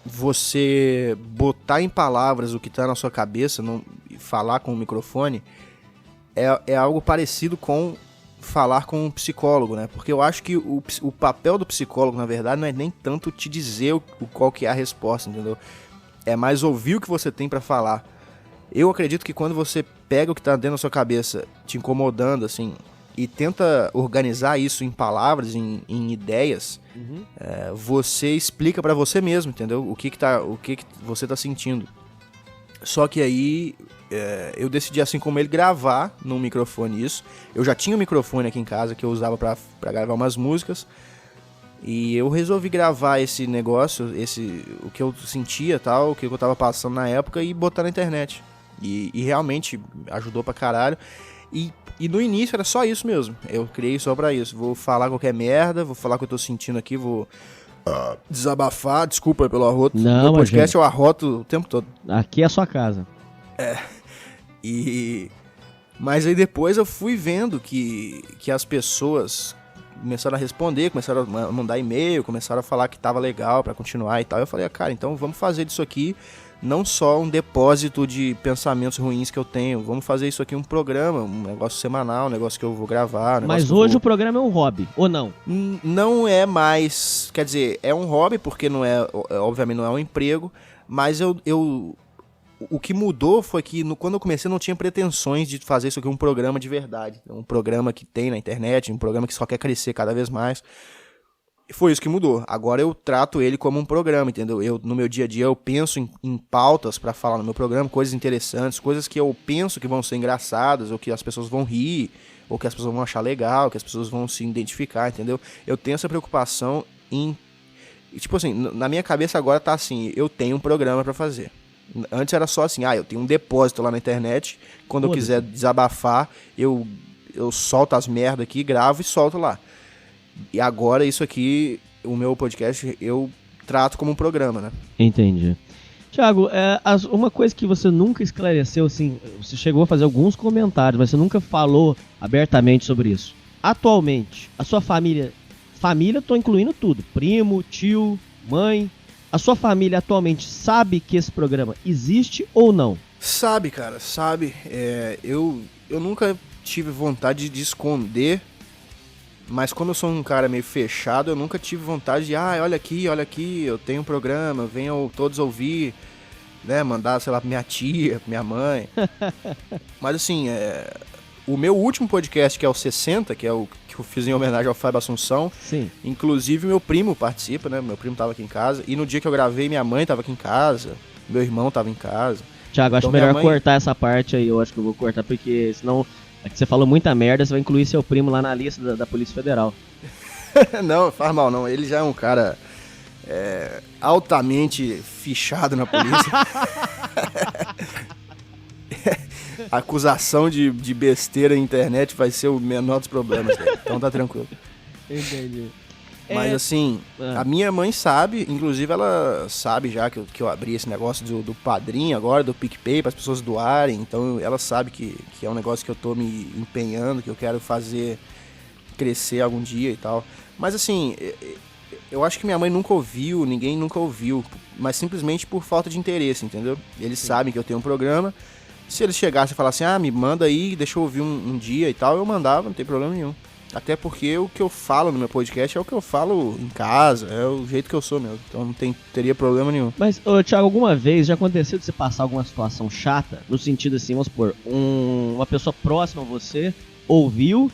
C: você botar em palavras o que tá na sua cabeça, falar com o microfone, é algo parecido com falar com um psicólogo, né? Porque eu acho que o papel do psicólogo, na verdade, não é nem tanto te dizer qual que é a resposta, entendeu? É mais ouvir o que você tem pra falar. Eu acredito que quando você pega o que tá dentro da sua cabeça, te incomodando, assim, e tenta organizar isso em palavras, em ideias, você explica pra você mesmo, entendeu? O que você tá sentindo. Só que aí eu decidi, assim como ele, gravar num microfone isso. Eu já tinha um microfone aqui em casa que eu usava pra gravar umas músicas. E eu resolvi gravar esse negócio, o que eu sentia, tal, o que eu tava passando na época, e botar na internet. E realmente ajudou pra caralho. E no início era só isso mesmo. Eu criei só pra isso. Vou falar qualquer merda, vou falar o que eu tô sentindo aqui, vou desabafar. Desculpa pelo arroto.
B: Não,
C: no podcast eu arroto o tempo todo.
B: Aqui é a sua casa.
C: Mas aí depois eu fui vendo que as pessoas começaram a responder, começaram a mandar e-mail, começaram a falar que tava legal pra continuar e tal. Eu falei, cara, então vamos fazer disso aqui não só um depósito de pensamentos ruins que eu tenho, vamos fazer isso aqui um programa, um negócio semanal, um negócio que eu vou gravar.
B: Mas hoje o programa é um hobby, ou não?
C: Não é mais, quer dizer, é um hobby porque obviamente não é um emprego, mas o que mudou foi que quando eu comecei eu não tinha pretensões de fazer isso aqui um programa de verdade, um programa que tem na internet, um programa que só quer crescer cada vez mais. Foi isso que mudou. Agora eu trato ele como um programa, entendeu? No meu dia a dia eu penso em pautas pra falar no meu programa, coisas interessantes, coisas que eu penso que vão ser engraçadas, ou que as pessoas vão rir, ou que as pessoas vão achar legal, que as pessoas vão se identificar, entendeu? Eu tenho essa preocupação tipo assim, na minha cabeça agora tá assim, eu tenho um programa pra fazer. Antes era só assim, eu tenho um depósito lá na internet, quando eu quiser desabafar, eu solto as merdas aqui, gravo e solto lá. E agora isso aqui, o meu podcast, eu trato como um programa, né?
B: Entendi. Thiago, uma coisa que você nunca esclareceu, assim, você chegou a fazer alguns comentários, mas você nunca falou abertamente sobre isso. Atualmente, a sua família, tô incluindo tudo, primo, tio, mãe. A sua família atualmente sabe que esse programa existe ou não?
C: Sabe, cara, sabe. Eu nunca tive vontade de esconder, mas como eu sou um cara meio fechado, eu nunca tive vontade de, olha aqui, eu tenho um programa, venham todos ouvir, né, mandar, sei lá, pra minha tia, pra minha mãe. Mas assim, o meu último podcast, que é o 60, que é o que eu fiz em homenagem ao Fábio Assunção,
B: Sim.
C: Inclusive meu primo participa, né, meu primo tava aqui em casa, e no dia que eu gravei, minha mãe tava aqui em casa, meu irmão tava em casa.
B: Thiago, acho
C: Então,
B: melhor
C: minha mãe-
B: cortar essa parte aí, eu acho que eu vou cortar, porque senão é que você falou muita merda, você vai incluir seu primo lá na lista da Polícia Federal.
C: Não, faz mal não, ele já é um cara altamente fichado na polícia. A acusação de besteira na internet vai ser o menor dos problemas dele, então tá tranquilo.
B: Entendi.
C: Mas assim, a minha mãe sabe, inclusive ela sabe já que eu abri esse negócio do Padrim agora, do PicPay, para as pessoas doarem, então ela sabe que é um negócio que eu tô me empenhando, que eu quero fazer crescer algum dia e tal. Mas assim, eu acho que minha mãe nunca ouviu, ninguém nunca ouviu, mas simplesmente por falta de interesse, entendeu? Eles sabem que eu tenho um programa, se eles chegassem e falassem, me manda aí, deixa eu ouvir um dia e tal, eu mandava, não tem problema nenhum. Até porque o que eu falo no meu podcast é o que eu falo em casa, é o jeito que eu sou mesmo, então não teria problema nenhum.
B: Mas, Thiago, alguma vez já aconteceu de você passar alguma situação chata, no sentido assim, vamos supor, uma pessoa próxima a você ouviu,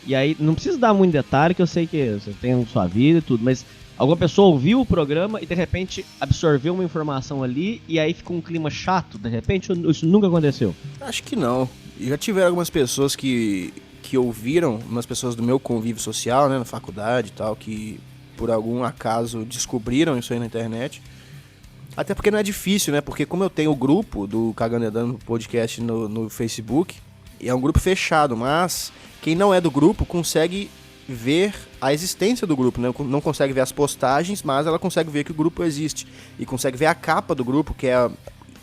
B: e aí, não precisa dar muito detalhe, que eu sei que você tem sua vida e tudo, mas alguma pessoa ouviu o programa e de repente absorveu uma informação ali, e aí ficou um clima chato, de repente, ou isso nunca aconteceu?
C: Acho que não. Já tiveram algumas pessoas que ouviram, umas pessoas do meu convívio social, né, na faculdade e tal, que por algum acaso descobriram isso aí na internet. Até porque não é difícil, né, porque como eu tenho o grupo do Cagando e Andando podcast no Facebook, é um grupo fechado, mas quem não é do grupo consegue ver a existência do grupo, né, não consegue ver as postagens, mas ela consegue ver que o grupo existe, e consegue ver a capa do grupo, que é a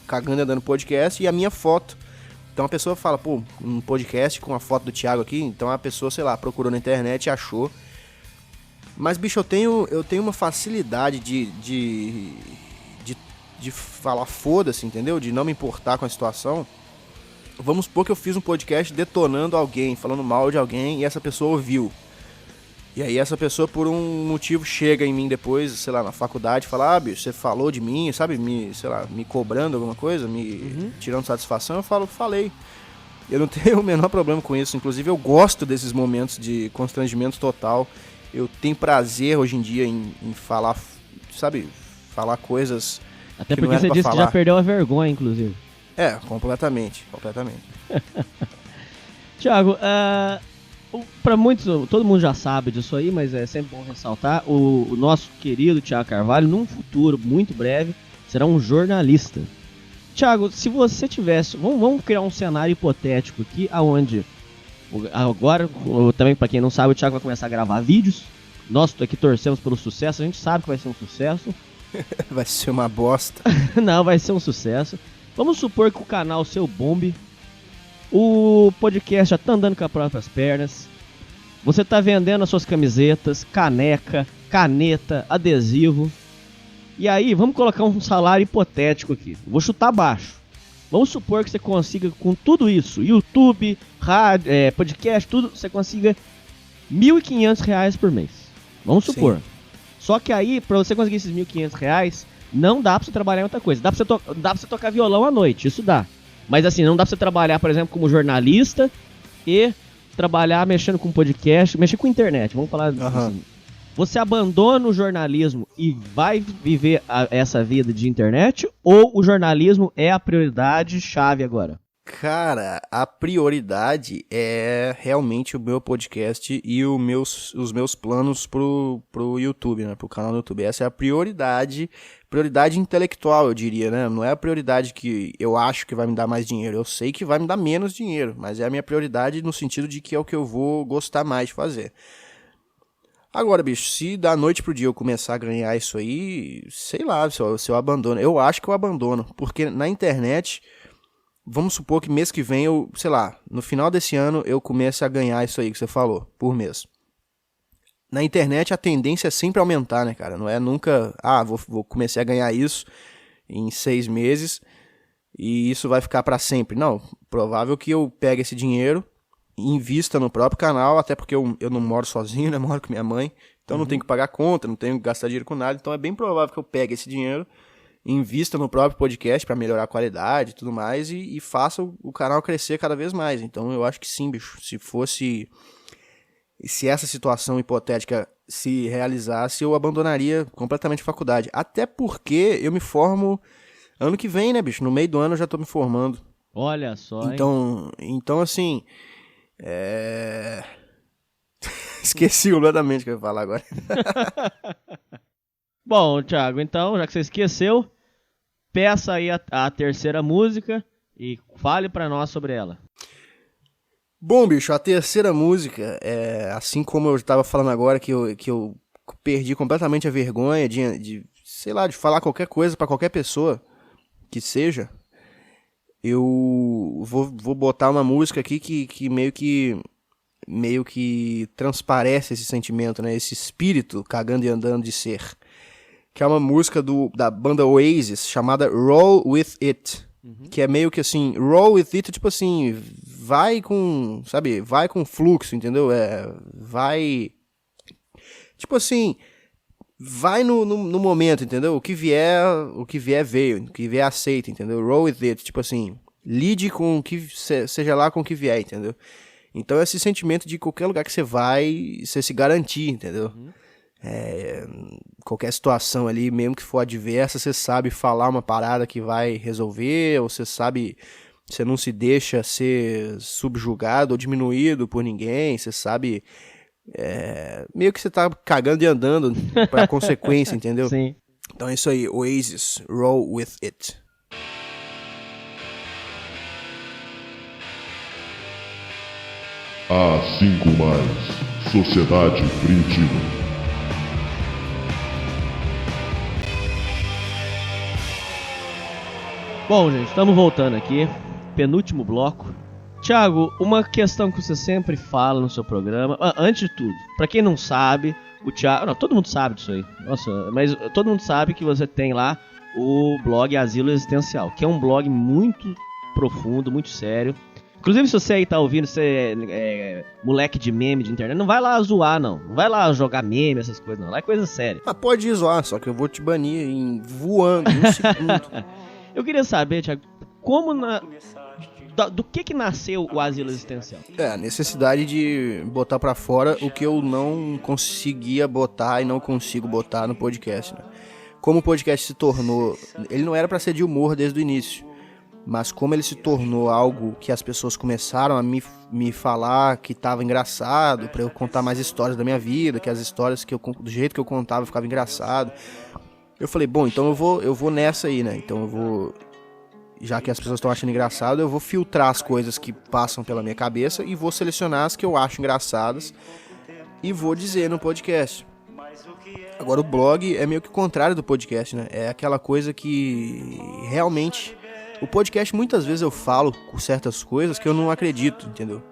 C: Cagando e Andando podcast, e a minha foto. Então a pessoa fala, pô, um podcast com a foto do Thiago aqui, então a pessoa, sei lá, procurou na internet e achou. Mas, bicho, eu tenho uma facilidade de falar foda-se, entendeu? De não me importar com a situação. Vamos supor que eu fiz um podcast detonando alguém, falando mal de alguém, e essa pessoa ouviu. E aí essa pessoa, por um motivo, chega em mim depois, sei lá, na faculdade, e fala, bicho, você falou de mim, sabe, me cobrando alguma coisa, tirando satisfação, eu falei. Eu não tenho o menor problema com isso, inclusive eu gosto desses momentos de constrangimento total. Eu tenho prazer hoje em dia em falar, sabe, falar coisas
B: Até
C: que não
B: porque
C: era
B: você
C: pra
B: disse que
C: falar.
B: já perdeu a vergonha, inclusive.
C: Completamente.
B: Thiago, para muitos, todo mundo já sabe disso aí, mas é sempre bom ressaltar, o nosso querido Thiago Carvalho, num futuro muito breve, será um jornalista. Thiago, se você tivesse, vamos criar um cenário hipotético aqui, aonde, agora, também para quem não sabe, o Thiago vai começar a gravar vídeos, nós aqui torcemos pelo sucesso, a gente sabe que vai ser um sucesso.
C: Vai ser uma bosta.
B: Não, vai ser um sucesso. Vamos supor que o canal seu bombe, o podcast já tá andando com as próprias pernas, você tá vendendo as suas camisetas, caneca, caneta, adesivo. E aí, vamos colocar um salário hipotético aqui. Vou chutar baixo. Vamos supor que você consiga, com tudo isso, YouTube, rádio, podcast, tudo, você consiga R$1.500 por mês. Vamos supor.
C: Sim.
B: Só que aí, pra você conseguir esses R$1.500, não dá pra você trabalhar em outra coisa. Dá pra você tocar violão à noite, isso dá. Mas assim, não dá pra você trabalhar, por exemplo, como jornalista e trabalhar mexendo com podcast, mexer com internet, vamos falar assim. Você abandona o jornalismo e vai viver essa vida de internet, ou o jornalismo é a prioridade chave agora?
C: Cara, a prioridade é realmente o meu podcast e os meus planos pro YouTube, né? Pro canal do YouTube. Essa é a prioridade intelectual, eu diria, né? Não é a prioridade que eu acho que vai me dar mais dinheiro. Eu sei que vai me dar menos dinheiro, mas é a minha prioridade no sentido de que é o que eu vou gostar mais de fazer. Agora, bicho, se da noite pro dia eu começar a ganhar isso aí, sei lá, se eu abandono. Eu acho que eu abandono, porque na internet, vamos supor que mês que vem no final desse ano eu comece a ganhar isso aí que você falou, por mês. na internet a tendência é sempre aumentar, né, cara? Não é nunca, vou começar a ganhar isso em 6 meses e isso vai ficar pra sempre. Não, provável que eu pegue esse dinheiro e invista no próprio canal, até porque eu não moro sozinho, né? Moro com minha mãe, então não tenho que pagar conta, não tenho que gastar dinheiro com nada, então é bem provável que eu pegue esse dinheiro, invista no próprio podcast pra melhorar a qualidade e tudo mais e faça o canal crescer cada vez mais. Então eu acho que sim, bicho, se essa situação hipotética se realizasse, eu abandonaria completamente a faculdade. Até porque eu me formo ano que vem, né, bicho? No meio do ano eu já tô me formando.
B: Olha só, hein?
C: Então assim... Esqueci completamente o que eu ia falar agora.
B: Bom, Thiago, então, já que você esqueceu, peça aí a terceira música e fale pra nós sobre ela.
C: Bom, bicho, a terceira música, assim como eu estava falando agora, que eu perdi completamente a vergonha de sei lá, de falar qualquer coisa pra qualquer pessoa que seja, eu vou botar uma música aqui que meio que transparece esse sentimento, né? Esse espírito cagando e andando de ser. Que é uma música da banda Oasis, chamada Roll With It. Que é meio que assim, roll with it, tipo assim, vai com fluxo, entendeu? Tipo assim, vai no momento, entendeu? O que vier veio, o que vier aceita, entendeu? Roll with it, tipo assim, lide com o que, seja lá com o que vier, entendeu? Então esse sentimento de qualquer lugar que você vai, você se garantir, entendeu? Qualquer situação ali, mesmo que for adversa, você sabe falar uma parada que vai resolver, ou você não se deixa ser subjugado ou diminuído por ninguém, você sabe, meio que você tá cagando e andando pra consequência, entendeu?
B: Sim.
C: Então é isso aí, Oasis, Roll With It.
A: A5+, Sociedade Primitiva.
B: Bom, gente, estamos voltando aqui, penúltimo bloco. Thiago, uma questão que você sempre fala no seu programa, antes de tudo, pra quem não sabe, o Thiago, não, todo mundo sabe disso aí, nossa, mas todo mundo sabe que você tem lá o blog Asilo Existencial, que é um blog muito profundo, muito sério. Inclusive, se você aí tá ouvindo, você é moleque de meme de internet, não vai lá zoar, não vai lá jogar meme, essas coisas, não, lá é coisa séria.
C: Pode ir zoar, só que eu vou te banir voando em um segundo.
B: Eu queria saber, Thiago, do que nasceu o Asilo Existencial?
C: A necessidade de botar pra fora o que eu não conseguia botar e não consigo botar no podcast, né? Como o podcast se tornou... Ele não era pra ser de humor desde o início, mas como ele se tornou algo que as pessoas começaram a me falar que tava engraçado, pra eu contar mais histórias da minha vida, que as histórias do jeito que eu contava ficava engraçado... Eu falei, bom, então eu vou nessa aí, né? Então eu vou, já que as pessoas estão achando engraçado, eu vou filtrar as coisas que passam pela minha cabeça e vou selecionar as que eu acho engraçadas e vou dizer no podcast. Agora o blog é meio que o contrário do podcast, né? É aquela coisa que realmente... O podcast muitas vezes eu falo com certas coisas que eu não acredito, entendeu?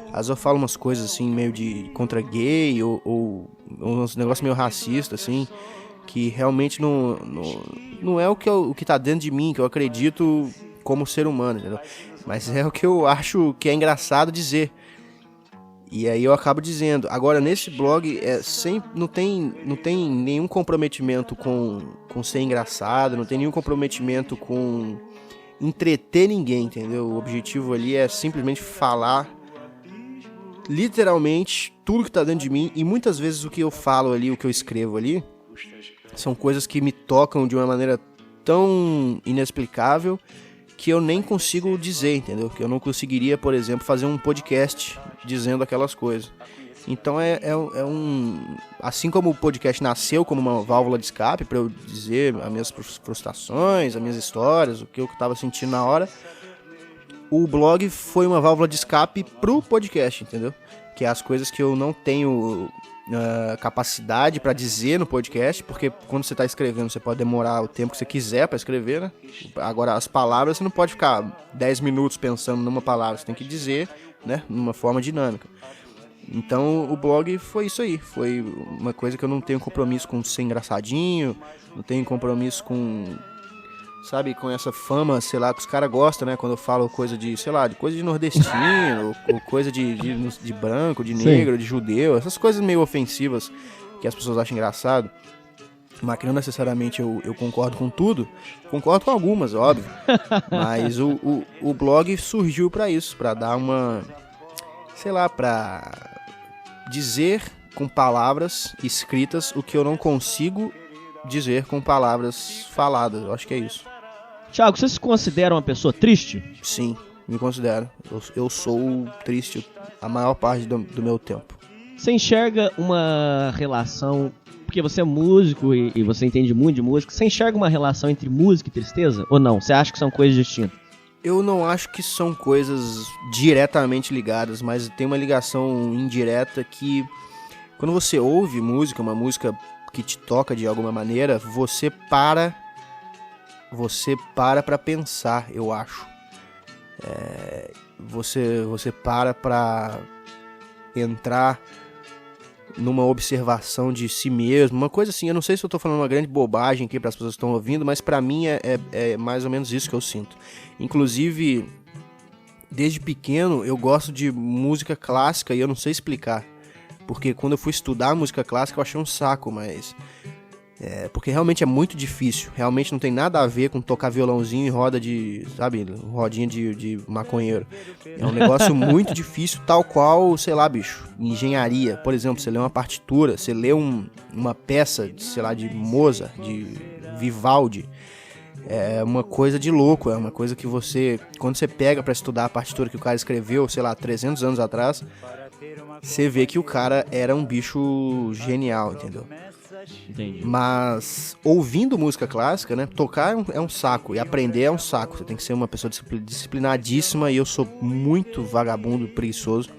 C: Às vezes eu falo umas coisas assim meio de contra gay ou uns negócios meio racistas, assim... que realmente não é o que tá dentro de mim, que eu acredito como ser humano, entendeu? Mas é o que eu acho que é engraçado dizer. E aí eu acabo dizendo. Agora, nesse blog, não tem nenhum comprometimento com ser engraçado, não tem nenhum comprometimento com entreter ninguém, entendeu? O objetivo ali é simplesmente falar literalmente tudo que tá dentro de mim, e muitas vezes o que eu falo ali, o que eu escrevo ali, são coisas que me tocam de uma maneira tão inexplicável que eu nem consigo dizer, entendeu? Que eu não conseguiria, por exemplo, fazer um podcast dizendo aquelas coisas. Então assim como o podcast nasceu como uma válvula de escape para eu dizer as minhas frustrações, as minhas histórias, o que eu estava sentindo na hora, o blog foi uma válvula de escape pro podcast, entendeu? Que é as coisas que eu não tenho capacidade para dizer no podcast, porque quando você tá escrevendo você pode demorar o tempo que você quiser para escrever, né? Agora as palavras você não pode ficar 10 minutos pensando numa palavra, você tem que dizer, né, numa forma dinâmica. Então o blog foi isso aí, foi uma coisa que eu não tenho compromisso com ser engraçadinho, não tenho compromisso com, sabe, com essa fama, sei lá, que os caras gostam, né, quando eu falo coisa de, sei lá, de coisa de nordestino, ou coisa de branco, de negro,
B: Sim.
C: de judeu, essas coisas meio ofensivas que as pessoas acham engraçado. Mas que não necessariamente eu concordo com tudo, concordo com algumas, óbvio, mas o blog surgiu pra isso, pra dar uma, sei lá, pra dizer com palavras escritas o que eu não consigo dizer com palavras faladas. Eu acho que é isso.
B: Thiago, você se considera uma pessoa triste?
C: Sim, me considero. Eu sou triste a maior parte do meu tempo.
B: Você enxerga uma relação, porque você é músico e você entende muito de música, você enxerga uma relação entre música e tristeza? Ou não? Você acha que são coisas distintas?
C: Eu não acho que são coisas diretamente ligadas, mas tem uma ligação indireta que, quando você ouve música, uma música que te toca de alguma maneira, você para pra pensar, eu acho. Você para pra entrar numa observação de si mesmo, uma coisa assim. Eu não sei se eu tô falando uma grande bobagem aqui para as pessoas que estão ouvindo, mas pra mim é mais ou menos isso que eu sinto. Inclusive, desde pequeno eu gosto de música clássica e eu não sei explicar, porque quando eu fui estudar música clássica eu achei um saco, mas porque realmente é muito difícil, realmente não tem nada a ver com tocar violãozinho em roda de, sabe, rodinha de maconheiro. É um negócio muito difícil, tal qual, sei lá, bicho, engenharia. Por exemplo, você lê uma partitura, você lê uma peça, sei lá, de Mozart, de Vivaldi. É uma coisa de louco, é uma coisa que você, quando você pega pra estudar a partitura que o cara escreveu, sei lá, 300 anos atrás, você vê que o cara era um bicho genial, entendeu?
B: Entendi.
C: Mas ouvindo música clássica, né, tocar é um saco e aprender é um saco. Você tem que ser uma pessoa disciplinadíssima e eu sou muito vagabundo, preguiçoso.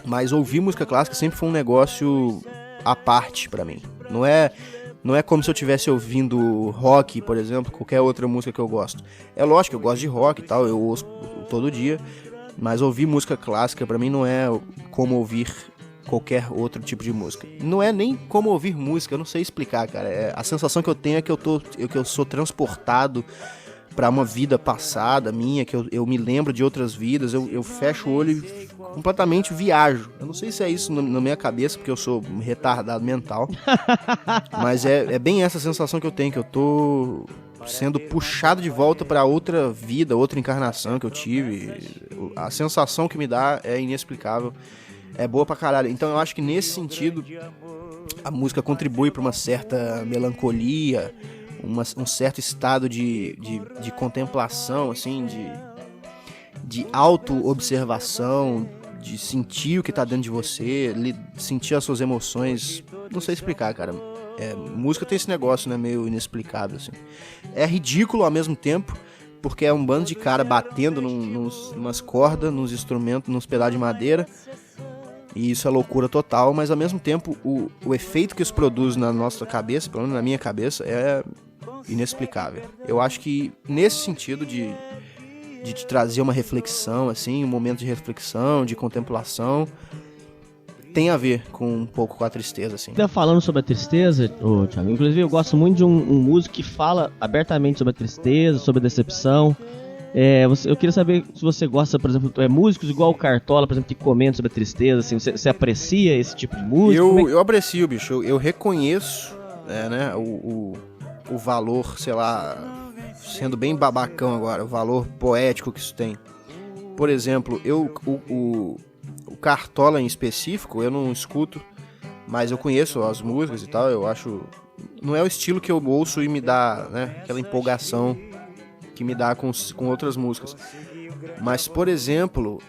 C: Mas ouvir música clássica sempre foi um negócio à parte pra mim. Não é como se eu estivesse ouvindo rock, por exemplo, qualquer outra música que eu gosto. É lógico que eu gosto de rock e tal, eu ouço todo dia, mas ouvir música clássica pra mim não é como ouvir qualquer outro tipo de música. Não é nem como ouvir música, eu não sei explicar, cara. A sensação que eu tenho é que eu sou transportado pra uma vida passada minha, que eu me lembro de outras vidas, eu fecho o olho e completamente viajo. Eu não sei se é isso na minha cabeça, porque eu sou retardado mental, mas é bem essa sensação que eu tenho, que eu tô sendo puxado de volta pra outra vida, outra encarnação que eu tive. A sensação que me dá é inexplicável. É boa pra caralho. Então eu acho que nesse sentido a música contribui pra uma certa melancolia, um certo estado de contemplação, assim, de auto-observação, de sentir o que tá dentro de você, sentir as suas emoções. Não sei explicar, cara. Música tem esse negócio, né, meio inexplicável, assim. É ridículo ao mesmo tempo, porque é um bando de cara batendo numas cordas, nos instrumentos, nos pedaços de madeira. E isso é loucura total, mas ao mesmo tempo o efeito que isso produz na nossa cabeça, pelo menos na minha cabeça, é inexplicável. Eu acho que nesse sentido de te trazer uma reflexão, assim, um momento de reflexão, de contemplação, tem a ver com um pouco com a tristeza, assim.
B: Tá falando sobre a tristeza, Thiago, inclusive eu gosto muito de um músico que fala abertamente sobre a tristeza, sobre a decepção. Eu queria saber se você gosta, por exemplo, músicos igual o Cartola, por exemplo, que comentam sobre a tristeza, assim, você aprecia esse tipo de música?
C: Eu aprecio, bicho, eu reconheço, né, o valor, sei lá, sendo bem babacão agora, o valor poético que isso tem. Por exemplo, o Cartola em específico, eu não escuto, mas eu conheço as músicas e tal, eu acho... Não é o estilo que eu ouço e me dá, né, aquela empolgação que me dá com outras músicas. Mas, por exemplo,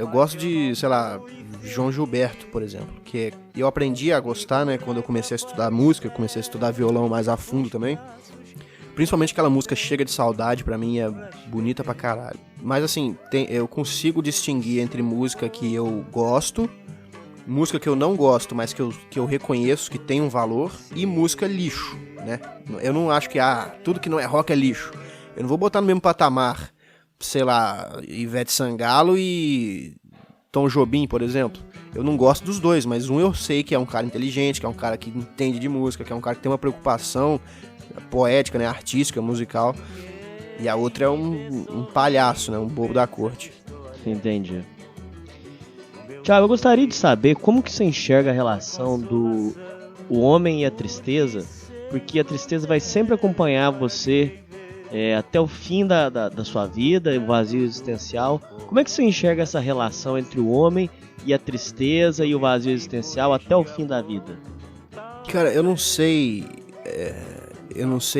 C: eu gosto de, sei lá, João Gilberto, por exemplo, que eu aprendi a gostar, né, quando eu comecei a estudar música, eu comecei a estudar violão mais a fundo também. Principalmente aquela música Chega de Saudade, pra mim é bonita pra caralho. Mas assim, eu consigo distinguir entre música que eu gosto, música que eu não gosto, mas que eu reconheço que tem um valor, e música lixo, né? Eu não acho que tudo que não é rock é lixo. Eu não vou botar no mesmo patamar, sei lá, Ivete Sangalo e Tom Jobim, por exemplo. Eu não gosto dos dois, mas um eu sei que é um cara inteligente, que é um cara que entende de música, que é um cara que tem uma preocupação poética, né, artística, musical. E a outra é um palhaço, né, um bobo da corte.
B: Entendi. Thiago, eu gostaria de saber como que você enxerga a relação do homem e a tristeza, porque a tristeza vai sempre acompanhar você até o fim da sua vida, o vazio existencial. Como é que você enxerga essa relação entre o homem e a tristeza e o vazio existencial até o fim da vida?
C: Cara, eu não sei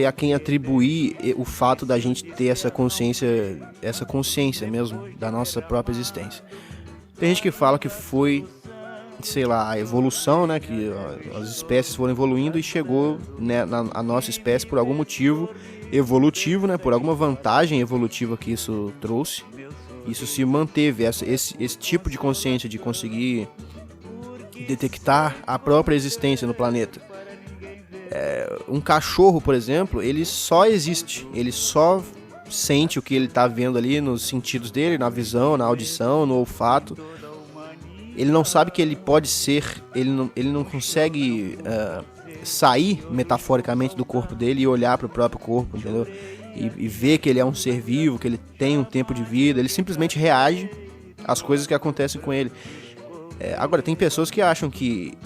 C: a quem atribuir o fato da gente ter essa consciência mesmo da nossa própria existência. Tem gente que fala que foi, sei lá, a evolução, né, que as espécies foram evoluindo e chegou, né, a nossa espécie por algum motivo evolutivo, né, por alguma vantagem evolutiva que isso trouxe. Isso se manteve, esse tipo de consciência de conseguir detectar a própria existência no planeta. Um cachorro, por exemplo, ele só existe, ele só sente o que ele está vendo ali nos sentidos dele, na visão, na audição, no olfato. Ele não sabe que ele pode ser, ele não consegue sair metaforicamente do corpo dele e olhar para o próprio corpo, entendeu? E ver que ele é um ser vivo, que ele tem um tempo de vida. Ele simplesmente reage às coisas que acontecem com ele. Agora, tem pessoas que acham que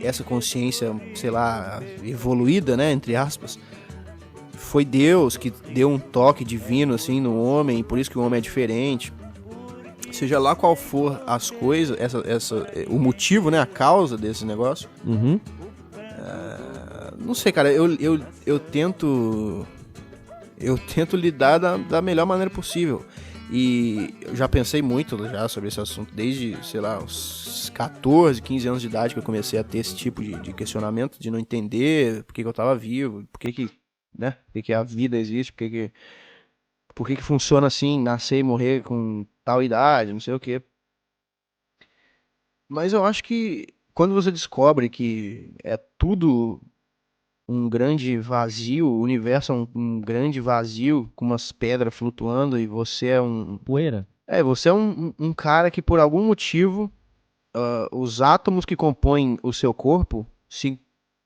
C: essa consciência, sei lá, evoluída, né, entre aspas, foi Deus que deu um toque divino assim no homem, por isso que o homem é diferente. Seja lá qual for as coisas, o motivo, né, a causa desse negócio.
B: Uhum.
C: Não sei, cara, eu tento lidar da melhor maneira possível. E eu já pensei muito já sobre esse assunto desde, sei lá, uns 14, 15 anos de idade que eu comecei a ter esse tipo de questionamento, de não entender por que eu tava vivo, por que a vida existe, por que funciona assim, nascer e morrer com tal idade, não sei o quê. Mas eu acho que quando você descobre que é tudo um grande vazio, o universo é um grande vazio com umas pedras flutuando e você é
B: Poeira?
C: Você é um cara que por algum motivo os átomos que compõem o seu corpo se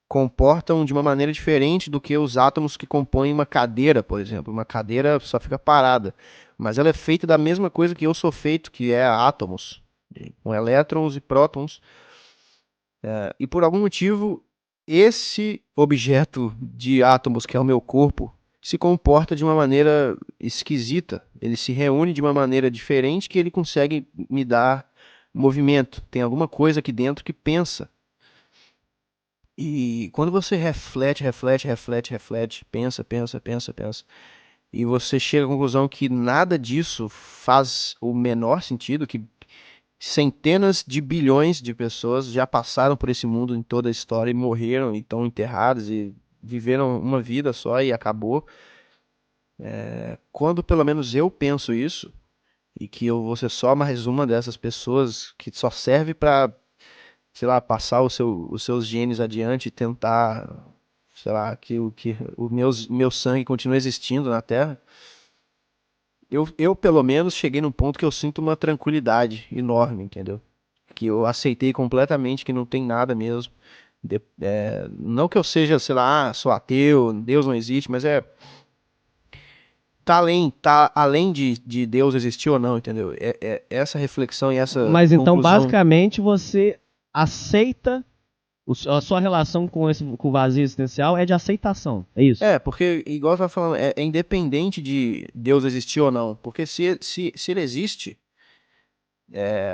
C: comportam de uma maneira diferente do que os átomos que compõem uma cadeira, por exemplo. Uma cadeira só fica parada, mas ela é feita da mesma coisa que eu sou feito, que é átomos, com elétrons e prótons. E por algum motivo, esse objeto de átomos, que é o meu corpo, se comporta de uma maneira esquisita. Ele se reúne de uma maneira diferente que ele consegue me dar movimento. Tem alguma coisa aqui dentro que pensa. E quando você reflete, pensa, e você chega à conclusão que nada disso faz o menor sentido, que centenas de bilhões de pessoas já passaram por esse mundo em toda a história e morreram e estão enterradas e viveram uma vida só e acabou. Quando pelo menos eu penso isso, e que eu vou ser só mais uma dessas pessoas que só serve para, sei lá, passar os seus genes adiante e tentar, sei lá, que o meu sangue continue existindo na Terra, eu pelo menos cheguei num ponto que eu sinto uma tranquilidade enorme, entendeu? Que eu aceitei completamente que não tem nada mesmo. Não que eu seja, sei lá, sou ateu, Deus não existe, mas tá além de Deus existir ou não, entendeu? Essa reflexão e essa
B: Mas então,
C: conclusão...
B: basicamente, você aceita a sua relação com o vazio existencial é de aceitação, é isso?
C: Porque, igual eu tava falando, é independente de Deus existir ou não. Porque se ele existe,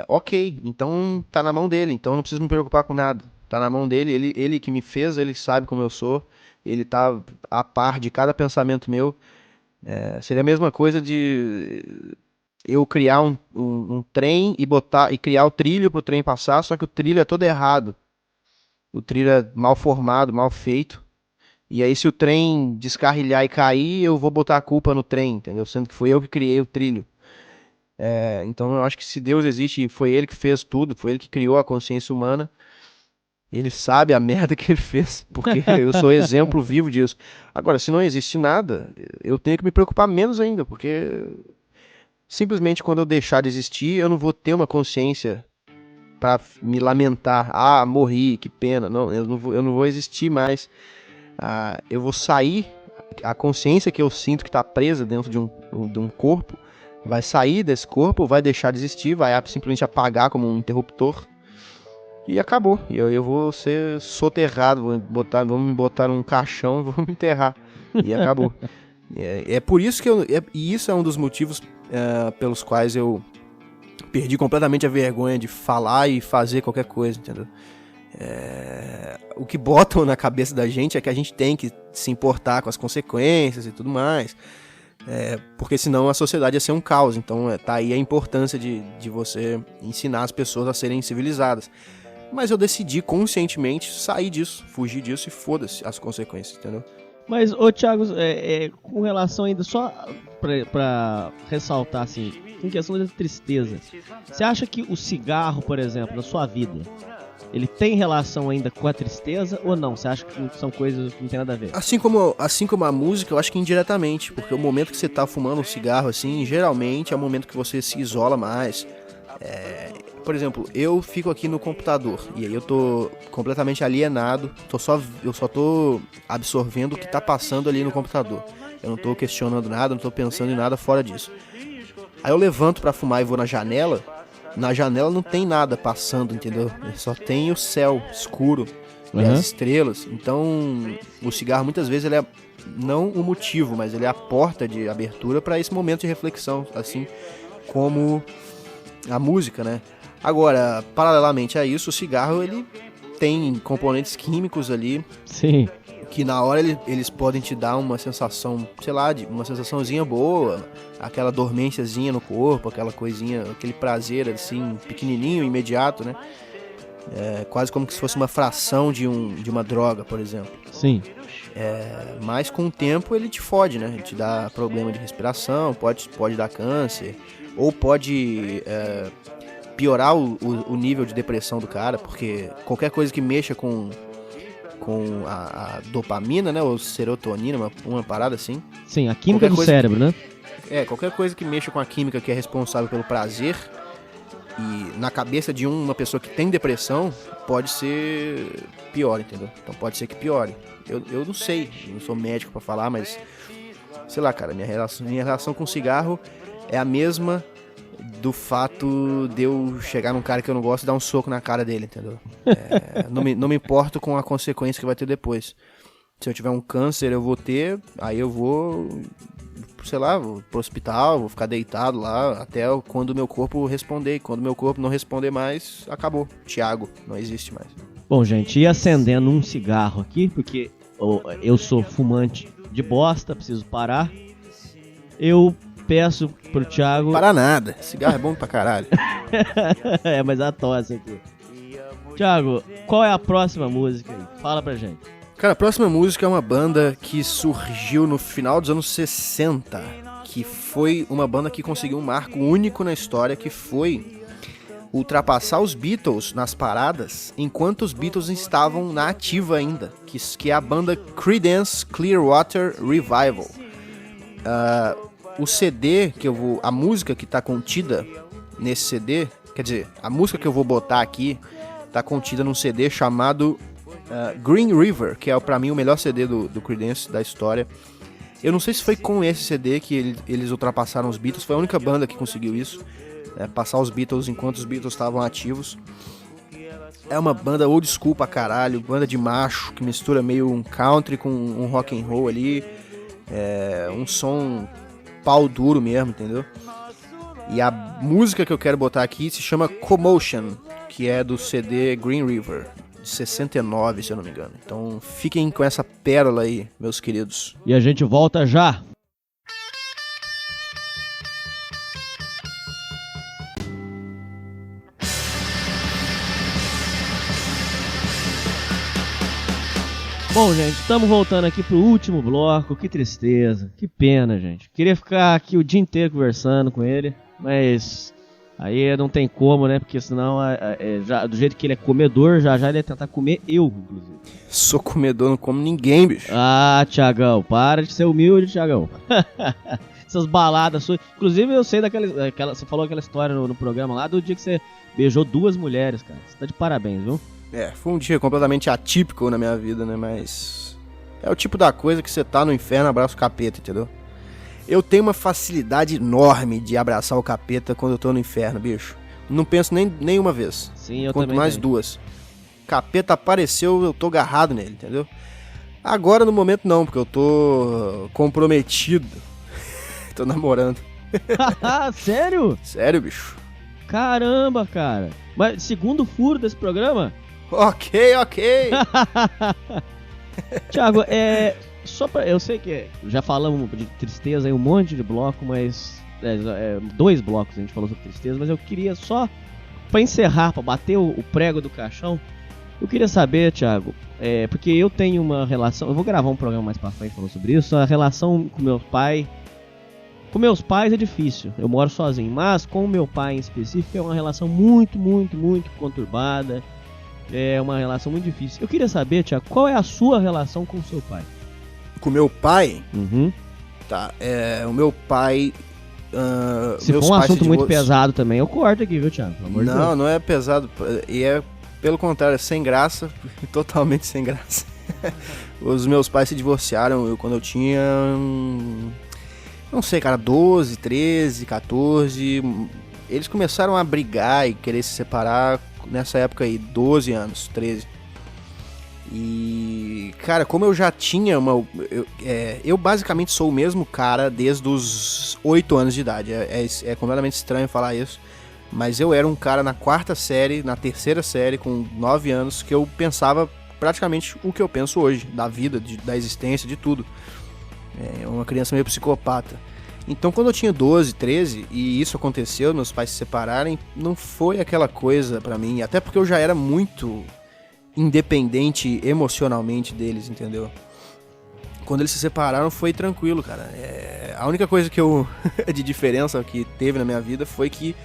C: ok, então tá na mão dele, então eu não preciso me preocupar com nada. Tá na mão dele, ele que me fez, ele sabe como eu sou, ele tá a par de cada pensamento meu. Seria a mesma coisa de eu criar um trem e criar o trilho pro trem passar, só que o trilho é todo errado. O trilho é mal formado, mal feito. E aí se o trem descarrilhar e cair, eu vou botar a culpa no trem, entendeu? Sendo que foi eu que criei o trilho. Então eu acho que se Deus existe e foi ele que fez tudo, foi ele que criou a consciência humana, ele sabe a merda que ele fez, porque eu sou exemplo vivo disso. Agora, se não existe nada, eu tenho que me preocupar menos ainda, porque simplesmente quando eu deixar de existir, eu não vou ter uma consciência pra me lamentar. Ah, morri, que pena. Não, eu não vou existir mais. Eu vou sair, a consciência que eu sinto que tá presa dentro de um corpo, vai sair desse corpo, vai deixar de existir, vai simplesmente apagar como um interruptor. E acabou. E eu vou ser soterrado, vão me botar num caixão e vão me enterrar. E acabou. É por isso que e isso é um dos motivos pelos quais eu perdi completamente a vergonha de falar e fazer qualquer coisa, entendeu? O que botam na cabeça da gente é que a gente tem que se importar com as consequências e tudo mais. Porque senão a sociedade ia ser um caos. Então tá aí a importância de você ensinar as pessoas a serem civilizadas. Mas eu decidi conscientemente sair disso, fugir disso e foda-se as consequências, entendeu?
B: Mas, ô Thiago, com relação ainda, só pra ressaltar, assim, em questão da tristeza, você acha que o cigarro, por exemplo, na sua vida, ele tem relação ainda com a tristeza ou não? Você acha que são coisas que não tem nada a ver?
C: Assim como a música, eu acho que indiretamente, porque o momento que você tá fumando um cigarro, assim, geralmente é o momento que você se isola mais. Por exemplo, eu fico aqui no computador e aí eu tô completamente alienado, eu só tô absorvendo o que tá passando ali no computador. Eu não tô questionando nada, não tô pensando em nada fora disso. Aí eu levanto pra fumar e vou na janela não tem nada passando, entendeu? Só tem o céu escuro e as estrelas. Então, o cigarro muitas vezes ele é não o motivo, mas ele é a porta de abertura pra esse momento de reflexão, assim como a música, né? Agora, paralelamente a isso, o cigarro ele tem componentes químicos ali.
B: Sim.
C: Que na hora eles podem te dar uma sensação, sei lá, uma sensaçãozinha boa, aquela dormênciazinha no corpo, aquela coisinha, aquele prazer assim, pequenininho, imediato, né? Quase como se fosse uma fração de uma droga, por exemplo.
B: Sim.
C: Mas com o tempo ele te fode, né? Ele te dá problema de respiração, pode dar câncer, ou pode piorar o nível de depressão do cara, porque qualquer coisa que mexa com a dopamina, né, ou serotonina, uma parada assim.
B: Sim, a química do cérebro, né?
C: Qualquer coisa que mexa com a química que é responsável pelo prazer, e na cabeça de uma pessoa que tem depressão, pode ser pior, entendeu? Então pode ser que piore. Eu não sei, não sou médico pra falar, mas sei lá, cara, minha relação com cigarro é a mesma do fato de eu chegar num cara que eu não gosto e dar um soco na cara dele, entendeu? Não me importo com a consequência que vai ter depois. Se eu tiver um câncer, eu vou ter, aí eu vou, sei lá, vou pro hospital, vou ficar deitado lá até quando o meu corpo responder. E quando o meu corpo não responder mais, acabou. Thiago, não existe mais.
B: Bom, gente, ia acendendo um cigarro aqui, porque eu sou fumante de bosta, preciso parar. Eu peço pro Thiago...
C: Para nada, cigarro é bom pra caralho.
B: Mas a tosse aqui. Thiago, qual é a próxima música aí? Fala pra gente.
C: Cara, a próxima música é uma banda que surgiu no final dos anos 60, que foi uma banda que conseguiu um marco único na história, que foi ultrapassar os Beatles nas paradas, enquanto os Beatles estavam na ativa ainda, que é a banda Creedence Clearwater Revival. O CD a música que tá contida nesse CD, quer dizer, a música que eu vou botar aqui tá contida num CD chamado Green River, que é pra mim o melhor CD do Creedence da história. Eu não sei se foi com esse CD que eles ultrapassaram os Beatles, foi a única banda que conseguiu isso, passar os Beatles enquanto os Beatles estavam ativos. É uma banda old school pra caralho, banda de macho, que mistura meio um country com um rock and roll ali, um som pau duro mesmo, entendeu? E a música que eu quero botar aqui se chama Commotion, que é do CD Green River, de 69, se eu não me engano. Então fiquem com essa pérola aí, meus queridos.
B: E a gente volta já. Bom, gente, estamos voltando aqui pro último bloco. Que tristeza, que pena, gente. Queria ficar aqui o dia inteiro conversando com ele, mas aí não tem como, né? Porque senão, já, do jeito que ele é comedor, já ele ia tentar comer eu, inclusive.
C: Sou comedor, não como ninguém, bicho.
B: Ah, Thiagão, para de ser humilde, Thiagão. essas baladas suas. Inclusive, eu sei você falou aquela história no programa lá do dia que você beijou 2 mulheres, cara. Você tá de parabéns, viu?
C: Foi um dia completamente atípico na minha vida, né? Mas é o tipo da coisa que você tá no inferno, abraça o capeta, entendeu? Eu tenho uma facilidade enorme de abraçar o capeta quando eu tô no inferno, bicho. Não penso nem uma vez.
B: Sim, eu
C: Quanto
B: também
C: mais
B: tenho.
C: 2. Capeta apareceu, eu tô agarrado nele, entendeu? Agora, no momento, não, porque eu tô comprometido. Tô namorando.
B: Sério?
C: Sério, bicho?
B: Caramba, cara. Mas segundo furo desse programa?
C: Ok.
B: Thiago, só pra... Eu sei que já falamos de tristeza em um monte de bloco, mas... 2 blocos a gente falou sobre tristeza, mas eu queria só, pra encerrar, pra bater o prego do caixão, eu queria saber, Thiago, porque eu tenho uma relação... Eu vou gravar um programa mais pra frente falando sobre isso. A relação com meu pai... Com meus pais é difícil, eu moro sozinho, mas com o meu pai em específico é uma relação muito, muito, muito conturbada. É uma relação muito difícil. Eu queria saber, Thiago, qual é a sua relação com o seu pai?
C: Com meu pai?
B: Uhum.
C: Tá, o meu pai...
B: Se for um assunto muito pesado também, eu corto aqui, viu, Thiago? Pelo amor de Deus.
C: Não é pesado. E pelo contrário, é sem graça. Totalmente sem graça. Os meus pais se divorciaram quando eu tinha... Não sei, cara, 12, 13, 14. Eles começaram a brigar e querer se separar nessa época aí, 12 anos, 13. E, cara, como eu já tinha eu basicamente sou o mesmo cara desde os 8 anos de idade. É completamente estranho falar isso. Mas eu era um cara na 4ª série, na 3ª série, com 9 anos, que eu pensava praticamente o que eu penso hoje, da vida, da existência, de tudo. Uma criança meio psicopata. Então, quando eu tinha 12, 13 e isso aconteceu, meus pais se separarem, não foi aquela coisa pra mim, até porque eu já era muito independente emocionalmente deles, entendeu? Quando eles se separaram foi tranquilo, cara. A única coisa que de diferença que teve na minha vida foi que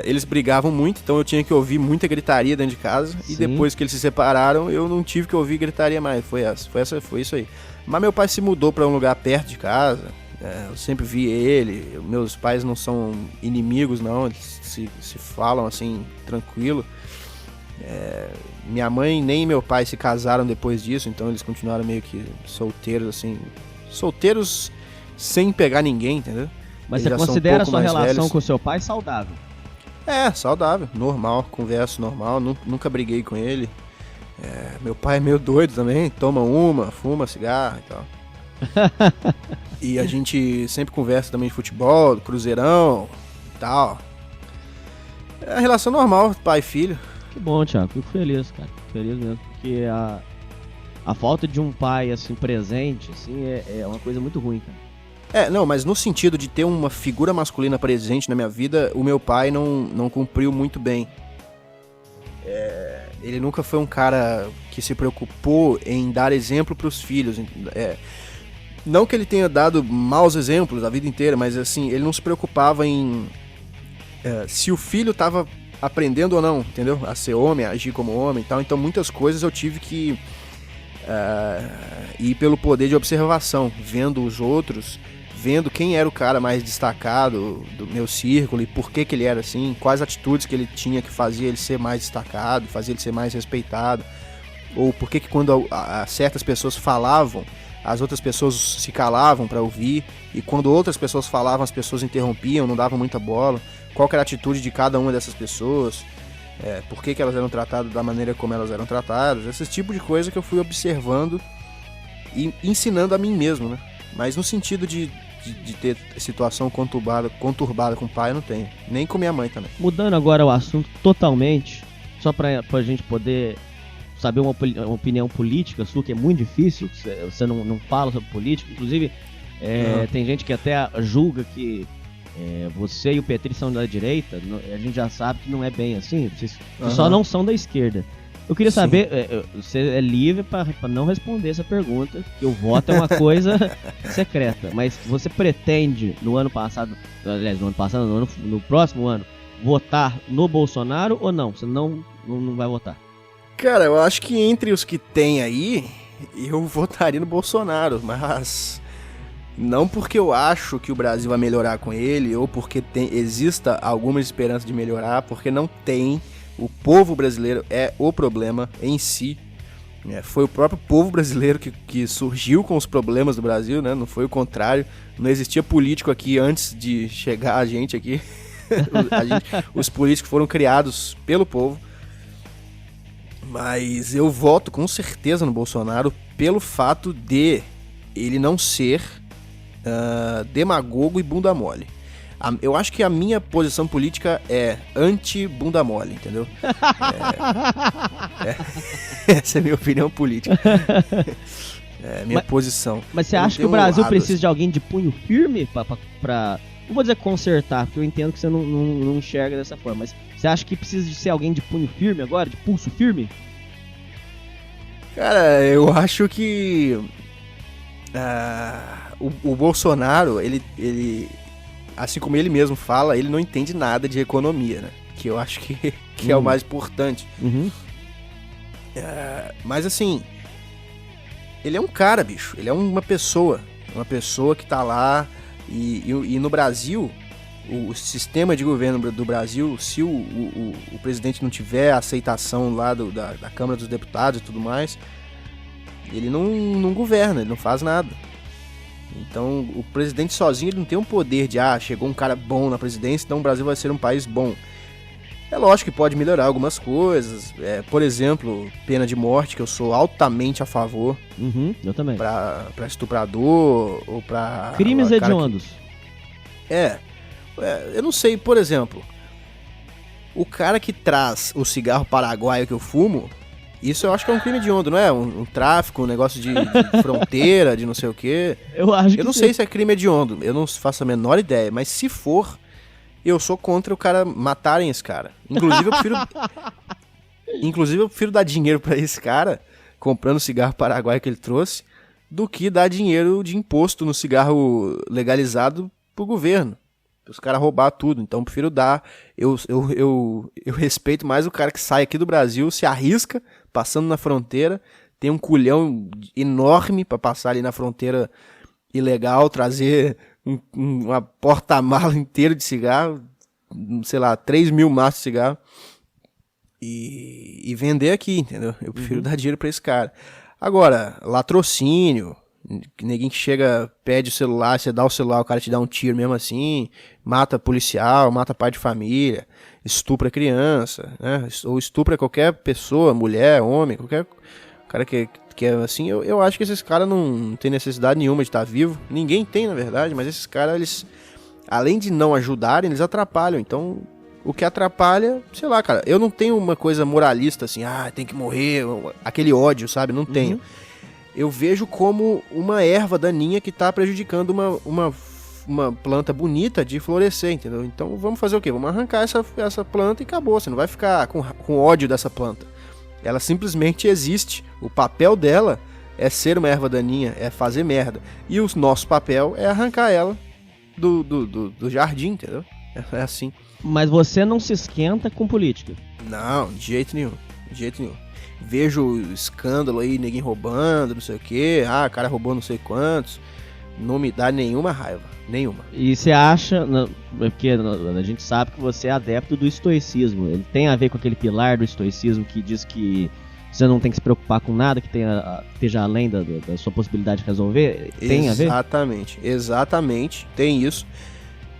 C: eles brigavam muito, então eu tinha que ouvir muita gritaria dentro de casa. Sim. E depois que eles se separaram, eu não tive que ouvir gritaria mais. Foi isso aí. Mas meu pai se mudou pra um lugar perto de casa. Eu sempre vi ele. Meus pais não são inimigos, não. Eles se falam assim, tranquilo. Minha mãe nem meu pai se casaram depois disso, então eles continuaram meio que solteiros, assim. Solteiros sem pegar ninguém, entendeu?
B: Mas
C: eles
B: você considera a sua relação
C: velhos.
B: com seu pai saudável?
C: Saudável, normal, converso normal, nunca briguei com ele. Meu pai é meio doido também, toma fuma cigarro e tal. E a gente sempre conversa também de futebol, do Cruzeirão e tal. É a relação normal, pai e filho.
B: Que bom, Thiago, fico feliz, cara. Fico feliz mesmo, porque a falta de um pai assim presente assim, é uma coisa muito ruim, cara.
C: Não, mas no sentido de ter uma figura masculina presente na minha vida, o meu pai não cumpriu muito bem. Ele nunca foi um cara que se preocupou em dar exemplo para os filhos. Não que ele tenha dado maus exemplos a vida inteira, mas assim, ele não se preocupava em se o filho estava aprendendo ou não, entendeu? A ser homem, a agir como homem e tal. Então muitas coisas eu tive que ir pelo poder de observação, vendo os outros, vendo quem era o cara mais destacado do meu círculo e por que ele era assim, quais atitudes que ele tinha que fazia ele ser mais destacado, fazia ele ser mais respeitado, ou por que quando certas pessoas falavam, as outras pessoas se calavam para ouvir, e quando outras pessoas falavam, as pessoas interrompiam, não davam muita bola, qual que era a atitude de cada uma dessas pessoas, por que elas eram tratadas da maneira como elas eram tratadas, esse tipo de coisa que eu fui observando e ensinando a mim mesmo, né? Mas no sentido de ter situação conturbada com o pai, eu não tenho. Nem com minha mãe também.
B: Mudando agora o assunto totalmente, só pra gente poder saber uma opinião política sua, que é muito difícil, você não fala sobre política, inclusive tem gente que até julga que você e o Petri são da direita, a gente já sabe que não é bem assim, vocês só não são da esquerda. Eu queria saber, você é livre para não responder essa pergunta, que o voto é uma coisa secreta, mas você pretende no próximo ano, votar no Bolsonaro ou não? Você não vai votar?
C: Cara, eu acho que entre os que tem aí, eu votaria no Bolsonaro, mas Não porque eu acho que o Brasil vai melhorar com ele, ou porque exista alguma esperança de melhorar, porque não tem. O povo brasileiro é o problema em si. Foi o próprio povo brasileiro que surgiu com os problemas do Brasil, né? Não foi o contrário. Não existia político aqui antes de chegar a gente aqui. Os políticos foram criados pelo povo. Mas eu voto com certeza no Bolsonaro pelo fato de ele não ser demagogo e bunda mole. Eu acho que a minha posição política é anti-bunda mole, entendeu? Essa é a minha opinião política. Minha posição.
B: Mas você acha que o Brasil precisa de alguém de punho firme pra não vou dizer consertar, porque eu entendo que você não enxerga dessa forma, mas você acha que precisa de ser alguém de punho firme agora, de pulso firme?
C: Cara, eu acho que o Bolsonaro, ele assim como ele mesmo fala, ele não entende nada de economia, né? Que eu acho que é o mais importante.
B: Uhum.
C: Mas assim, ele é um cara, bicho. Ele é uma pessoa que tá lá. E no Brasil, o sistema de governo do Brasil, se o presidente não tiver a aceitação lá da Câmara dos Deputados e tudo mais, ele não governa, ele não faz nada. Então, o presidente sozinho ele não tem um poder de, chegou um cara bom na presidência, então o Brasil vai ser um país bom. É lógico que pode melhorar algumas coisas, por exemplo, pena de morte, que eu sou altamente a favor.
B: Eu também.
C: Pra estuprador, ou pra...
B: Crimes hediondos.
C: Eu não sei, por exemplo, o cara que traz o cigarro paraguaio que eu fumo, isso eu acho que é um crime hediondo, não é? Um tráfico, um negócio de fronteira, de não sei o quê. Eu não sei se é crime hediondo, eu não faço a menor ideia, mas se for, eu sou contra o cara matarem esse cara. Inclusive eu prefiro dar dinheiro pra esse cara, comprando o cigarro paraguaio que ele trouxe, do que dar dinheiro de imposto no cigarro legalizado pro governo. Os caras roubar tudo, então eu prefiro dar. Eu respeito mais o cara que sai aqui do Brasil, se arrisca, passando na fronteira, tem um culhão enorme pra passar ali na fronteira ilegal, trazer uma porta-mala inteira de cigarro, sei lá, 3.000 maços de cigarro, e vender aqui, entendeu? Eu prefiro dar dinheiro pra esse cara. Agora, latrocínio, ninguém que chega, pede o celular, você dá o celular, o cara te dá um tiro mesmo assim, mata policial, mata pai de família, estupra criança, né? Ou estupra qualquer pessoa, mulher, homem, qualquer cara que é assim, eu acho que esses caras não tem necessidade nenhuma de estar vivo. Ninguém tem, na verdade, mas esses caras, eles, além de não ajudarem, eles atrapalham. Então, o que atrapalha, sei lá, cara, eu não tenho uma coisa moralista assim, tem que morrer, aquele ódio, sabe? Não tenho. Eu vejo como uma erva daninha que tá prejudicando uma planta bonita de florescer, entendeu? Então vamos fazer o quê? Vamos arrancar essa planta e acabou. Você não vai ficar com ódio dessa planta. Ela simplesmente existe. O papel dela é ser uma erva daninha, é fazer merda. E o nosso papel é arrancar ela do jardim, entendeu? É assim.
B: Mas você não se esquenta com política?
C: Não, de jeito nenhum. De jeito nenhum. Vejo escândalo aí, ninguém roubando, não sei o que, o cara roubou não sei quantos, não me dá nenhuma raiva, nenhuma.
B: E você acha, porque a gente sabe que você é adepto do estoicismo, ele tem a ver com aquele pilar do estoicismo que diz que você não tem que se preocupar com nada que esteja além da sua possibilidade de resolver? Tem a ver?
C: Exatamente, tem isso.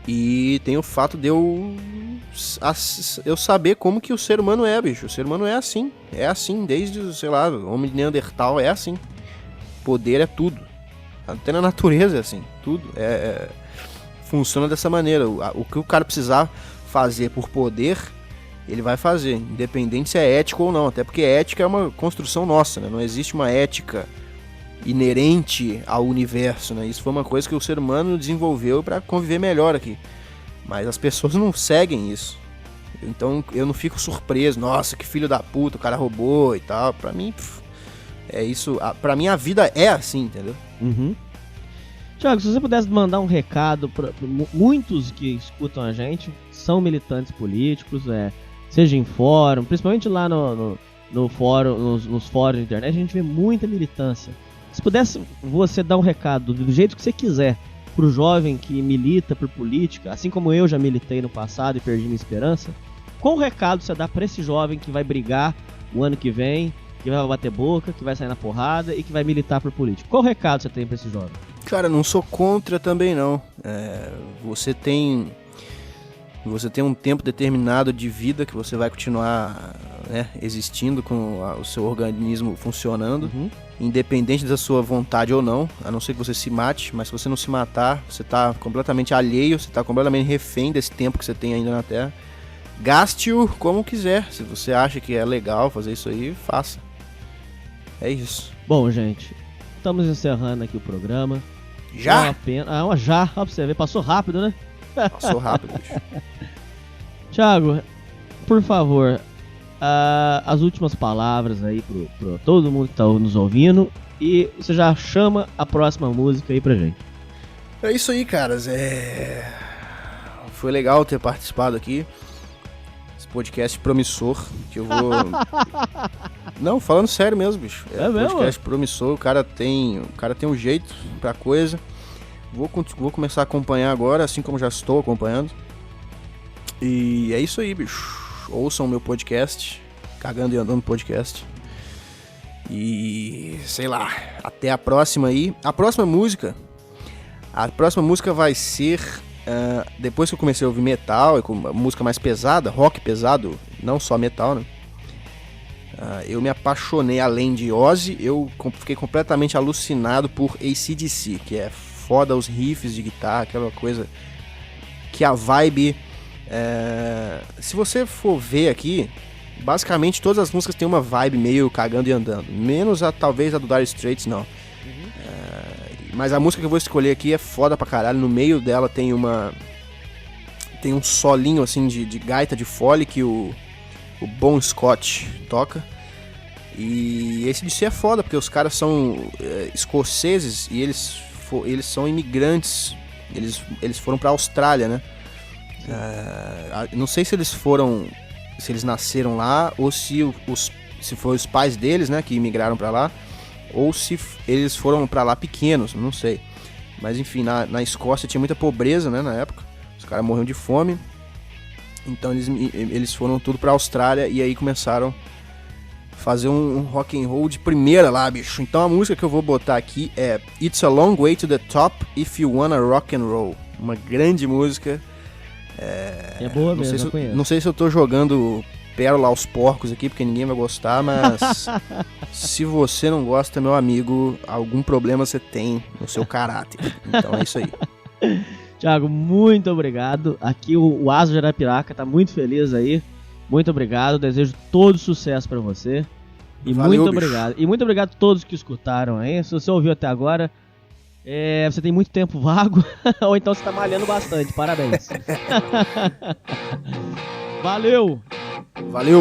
C: E tem o fato de eu saber como que o ser humano é, bicho. O ser humano é assim, desde, sei lá, o homem de Neandertal é assim. Poder é tudo. Até na natureza é assim, tudo. Funciona dessa maneira. O que o cara precisar fazer por poder, ele vai fazer, independente se é ético ou não. Até porque ética é uma construção nossa, né? Não existe uma ética inerente ao universo, né? Isso foi uma coisa que o ser humano desenvolveu para conviver melhor aqui. Mas as pessoas não seguem isso. Então eu não fico surpreso. Nossa, que filho da puta, o cara roubou e tal. Pra mim, é isso. Pra mim a vida é assim, entendeu?
B: Thiago, se você pudesse mandar um recado para muitos que escutam a gente, são militantes políticos, seja em fórum, principalmente lá no fórum, nos fóruns de internet, a gente vê muita militância. Se pudesse você dar um recado do jeito que você quiser pro jovem que milita por política, assim como eu já militei no passado e perdi minha esperança, qual recado você dá pra esse jovem que vai brigar o ano que vem, que vai bater boca, que vai sair na porrada e que vai militar por política? Qual recado você tem pra esse jovem?
C: Cara, não sou contra também não. Você tem um tempo determinado de vida que você vai continuar, né, existindo com o seu organismo funcionando, independente da sua vontade ou não, a não ser que você se mate, mas se você não se matar, você tá completamente alheio, você tá completamente refém desse tempo que você tem ainda na Terra. Gaste-o como quiser. Se você acha que é legal fazer isso aí, faça. É isso.
B: Bom, gente, estamos encerrando aqui o programa.
C: Já?
B: Já, ó, pra você ver, passou rápido, né?
C: Passou rápido, bicho.
B: Thiago, por favor, as últimas palavras aí pro todo mundo que tá nos ouvindo, e você já chama a próxima música aí pra gente.
C: É isso aí, caras. Foi legal ter participado aqui. Esse podcast promissor, que eu vou... Não, falando sério mesmo, bicho.
B: É mesmo?
C: Podcast promissor, o cara tem um jeito pra coisa. Vou começar a acompanhar agora, assim como já estou acompanhando. E é isso aí, bicho. Ouçam o meu podcast, Cagando e Andando podcast. E sei lá, até a próxima aí. A próxima música vai ser... depois que eu comecei a ouvir metal e com música mais pesada, rock pesado, não só metal, né? Eu me apaixonei, além de Ozzy, eu fiquei completamente alucinado por AC/DC, que é foda os riffs de guitarra, aquela coisa que a vibe... se você for ver aqui, basicamente todas as músicas têm uma vibe meio Cagando e Andando, menos talvez a do Dire Straits, não. Mas a música que eu vou escolher aqui é foda pra caralho. No meio dela tem um solinho assim de gaita de fole que o Bon Scott toca. E esse DC é foda, porque os caras são escoceses e eles são imigrantes. Eles foram pra Austrália, né? Não sei se eles nasceram lá ou se foram os pais deles, né, que imigraram pra lá, ou se eles foram pra lá pequenos, não sei. Mas enfim, na Escócia tinha muita pobreza, né, na época. Os caras morriam de fome. Então eles foram tudo pra Austrália e aí começaram a fazer um rock and roll de primeira lá, bicho. Então a música que eu vou botar aqui é It's a Long Way to the Top If You Wanna Rock and Roll. Uma grande música.
B: É boa mesmo, eu conheço.
C: Não sei se eu tô jogando pérola aos porcos aqui, porque ninguém vai gostar, mas se você não gosta, meu amigo, algum problema você tem no seu caráter. Então é isso aí.
B: Thiago, muito obrigado. Aqui o Asa de Arapiraca tá muito feliz aí. Muito obrigado. Desejo todo sucesso pra você. E
C: valeu,
B: muito
C: bicho.
B: obrigado. E muito obrigado a todos que escutaram aí. Se você ouviu até agora, você tem muito tempo vago ou então você tá malhando bastante. Parabéns. Valeu!
C: Valeu!